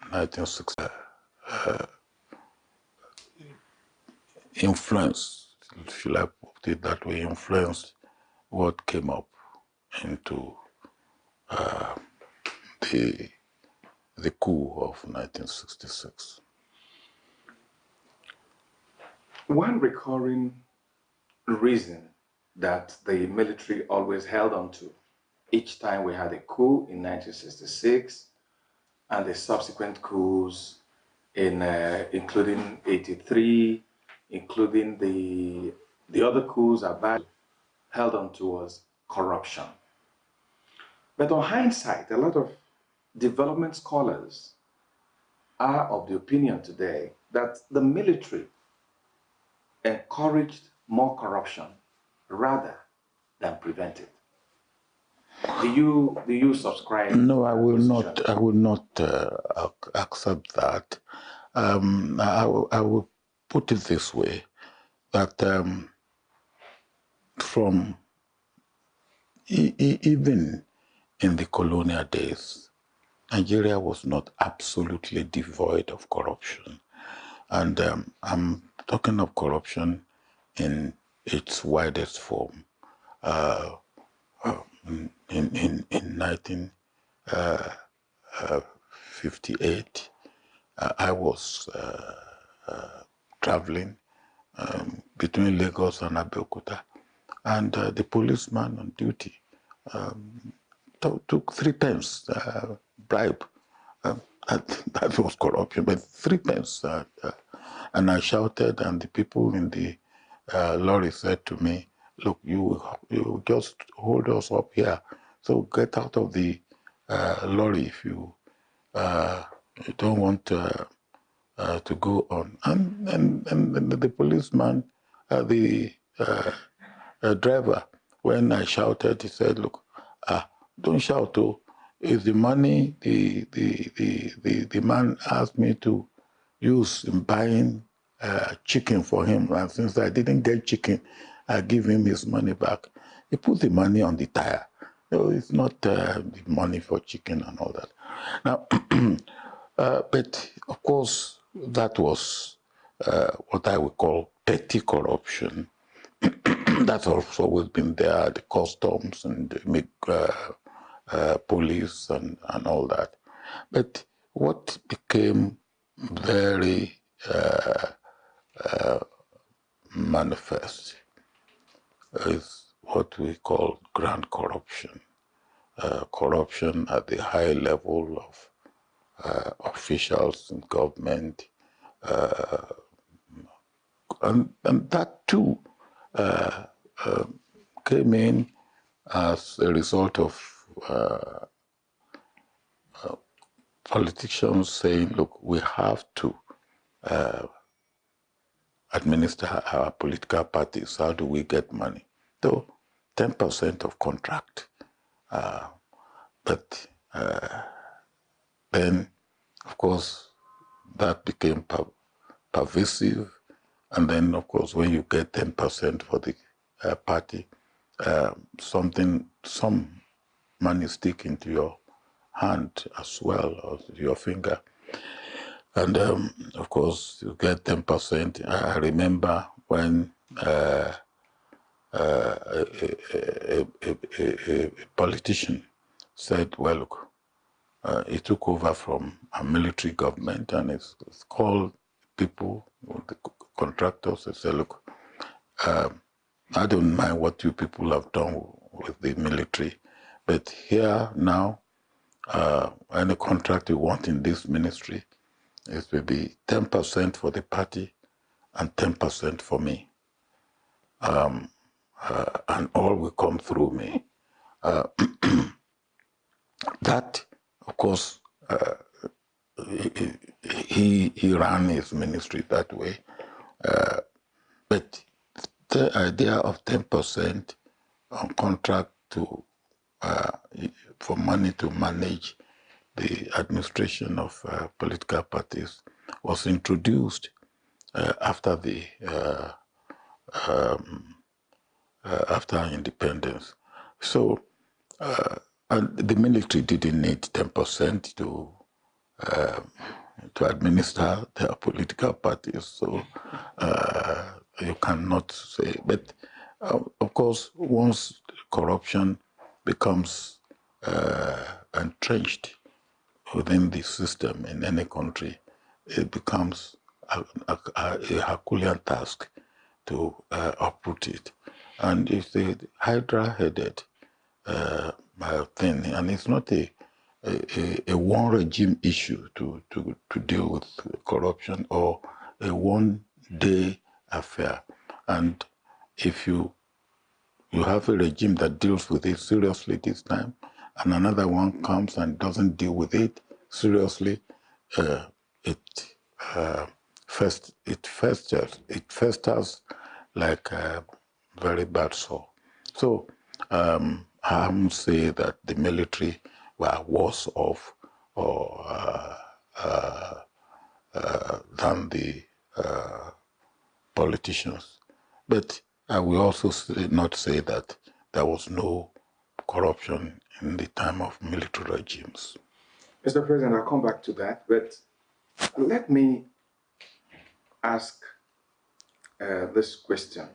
1960. Influenced, should I put it that way, influenced what came up into the coup of 1966. One recurring reason that the military always held on to each time we had a coup in 1966 and the subsequent coups in including 83, including the other coups are held on to was corruption. But on hindsight, a lot of development scholars are of the opinion today that the military encouraged more corruption rather than prevent it. Do you subscribe? No, I will not. I will not accept that. I will put it this way: that from even in the colonial days, Nigeria was not absolutely devoid of corruption, and I'm talking of corruption in its widest form. In 1958, I was traveling between Lagos and Abeokuta, and the policeman on duty took 3 pence bribe. That was corruption, but 3 pence. And I shouted, and the people in the lorry said to me, "Look, you just hold us up here. So get out of the lorry if you don't want to go on." And the policeman, the driver, when I shouted, he said, "Look, don't shout. Oh, it's the money the man asked me to use in buying chicken for him. And since I didn't get chicken, I give him his money back." He put the money on the tire. No, it's not the money for chicken and all that. Now, but of course, that was what I would call petty corruption. That's also always been there, the customs and the police and all that. But what became very manifest is what we call grand corruption. Corruption at the high level of officials in government, and that too came in as a result of politicians saying, "Look, we have to administer our political parties. How do we get money?" So 10% of contract. But then, of course, that became pervasive. And then, of course, when you get 10% for the party, some money stick into your hand as well, or your finger. And of course, you get 10%. I remember when a politician said, "Well, look, he took over from a military government," and it's called people, the contractors, they said, "Look, I don't mind what you people have done with the military, but here now, any contract you want in this ministry, it will be 10% for the party and 10% for me. And all will come through me." That, of course, he ran his ministry that way. But the idea of 10% on contract to for money to manage the administration of political parties was introduced after the after independence. So and the military didn't need 10% to administer their political parties. So you cannot say. But of course, once corruption becomes entrenched within the system in any country, it becomes a Herculean task to uproot it. And it's a Hydra-headed thing, and it's not a one regime issue to deal with corruption or a one-day affair. And if you have a regime that deals with it seriously this time, and another one comes and doesn't deal with it seriously, it festers like a very bad sore. So I won't say that the military were worse off or than the politicians, but I will also not say that there was no corruption in the time of military regimes. Mr. President, I'll come back to that, but let me ask this question.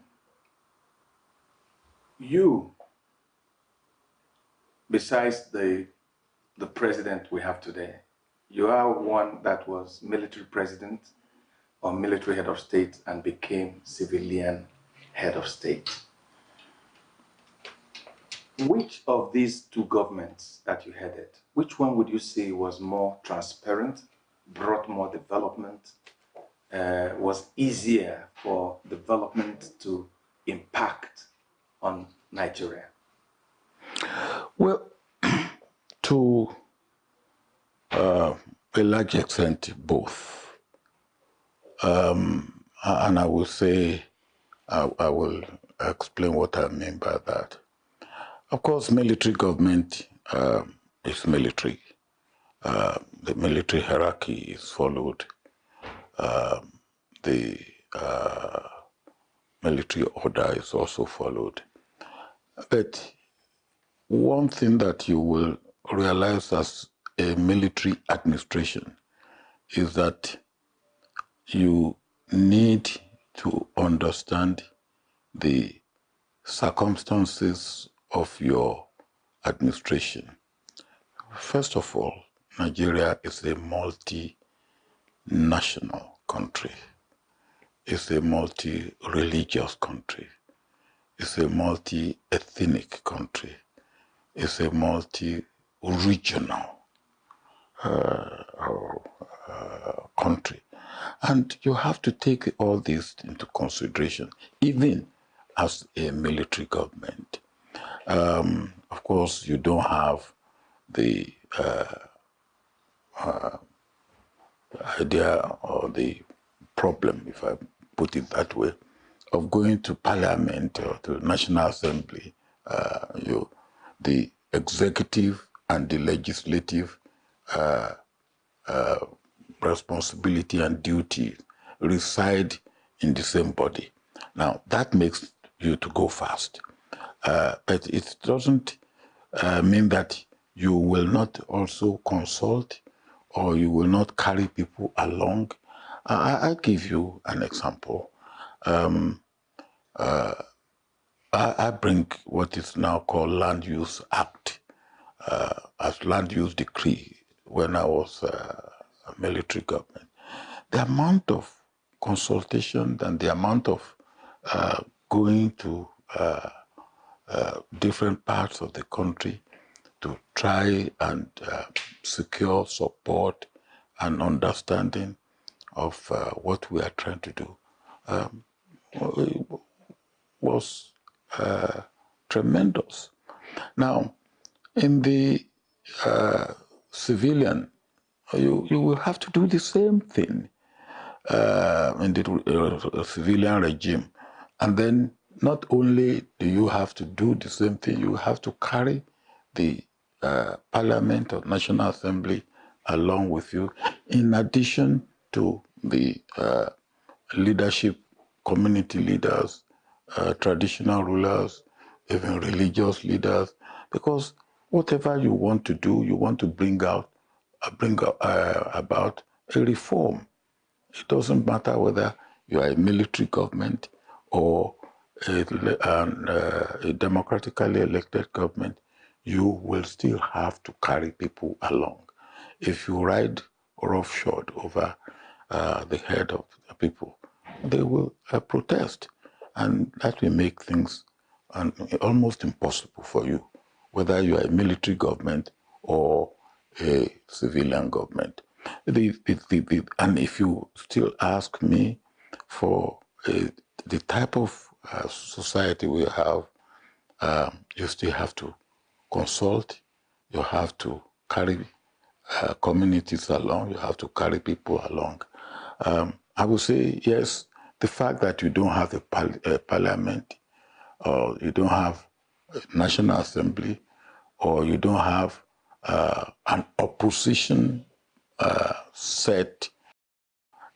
You, besides the president we have today, you are one that was military president or military head of state and became civilian head of state. Which of these two governments that you headed, which one would you say was more transparent, brought more development, was easier for development to impact on Nigeria? Well, to a large extent, both. And I will say, I will explain what I mean by that. Of course, military government is military. The military hierarchy is followed. The military order is also followed. But one thing that you will realize as a military administration is that you need to understand the circumstances of your administration. First of all, Nigeria is a multi-national country. It's a multi-religious country. It's a multi-ethnic country. It's a multi-regional country. And you have to take all this into consideration, even as a military government. Of course, you don't have the idea or the problem, if I put it that way, of going to parliament or to the National Assembly. The executive and the legislative responsibility and duty reside in the same body. Now, that makes you to go fast. But it doesn't mean that you will not also consult or you will not carry people along. I'll give you an example. I bring what is now called Land Use Act as Land Use Decree when I was a military government. The amount of consultation and the amount of going to different parts of the country to try and secure support and understanding of what we are trying to do was tremendous. Now, in the civilian, you will have to do the same thing in the civilian regime. And then not only do you have to do the same thing, you have to carry the Parliament or National Assembly along with you, in addition to the leadership, community leaders, traditional rulers, even religious leaders, because whatever you want to do, you want to bring about a reform. It doesn't matter whether you are a military government or a democratically elected government, you will still have to carry people along. If you ride roughshod over the head of the people, they will protest, and that will make things almost impossible for you, whether you are a military government or a civilian government. And if you still ask me for the type of society we have, you still have to consult, you have to carry communities along, you have to carry people along. I would say, yes, the fact that you don't have a parliament, or you don't have a National Assembly, or you don't have an opposition set,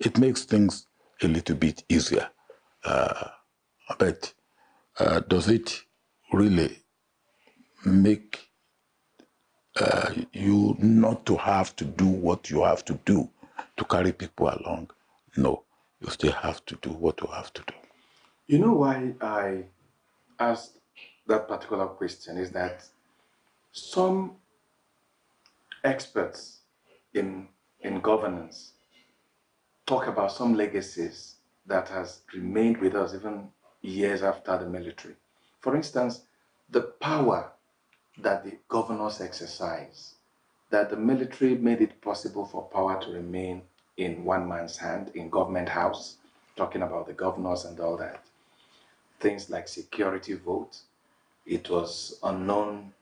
it makes things a little bit easier. But does it really make you not to have to do what you have to do to carry people along? No, you still have to do what you have to do. You know why I asked that particular question is that some experts in governance talk about some legacies that has remained with us even years after the military. For instance, the power that the governors exercise, that the military made it possible for power to remain in one man's hand, in government house, talking about the governors and all that. Things like security vote, it was unknown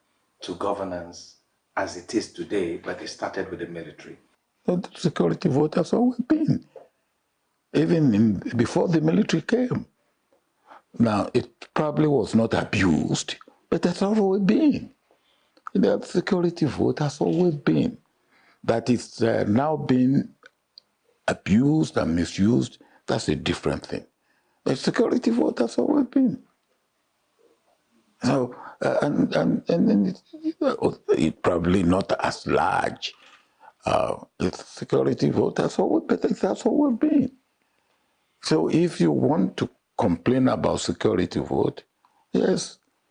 to governance as it is today, but it started with the military. The security vote has always been, even before the military came. Now, it probably was not abused, but that's always been. The security vote has always been. That it's now being abused and misused, that's a different thing. The security vote has always been. So, and it probably not as large. The security vote has always, but it has always been. So if you want to complain about security vote, yes,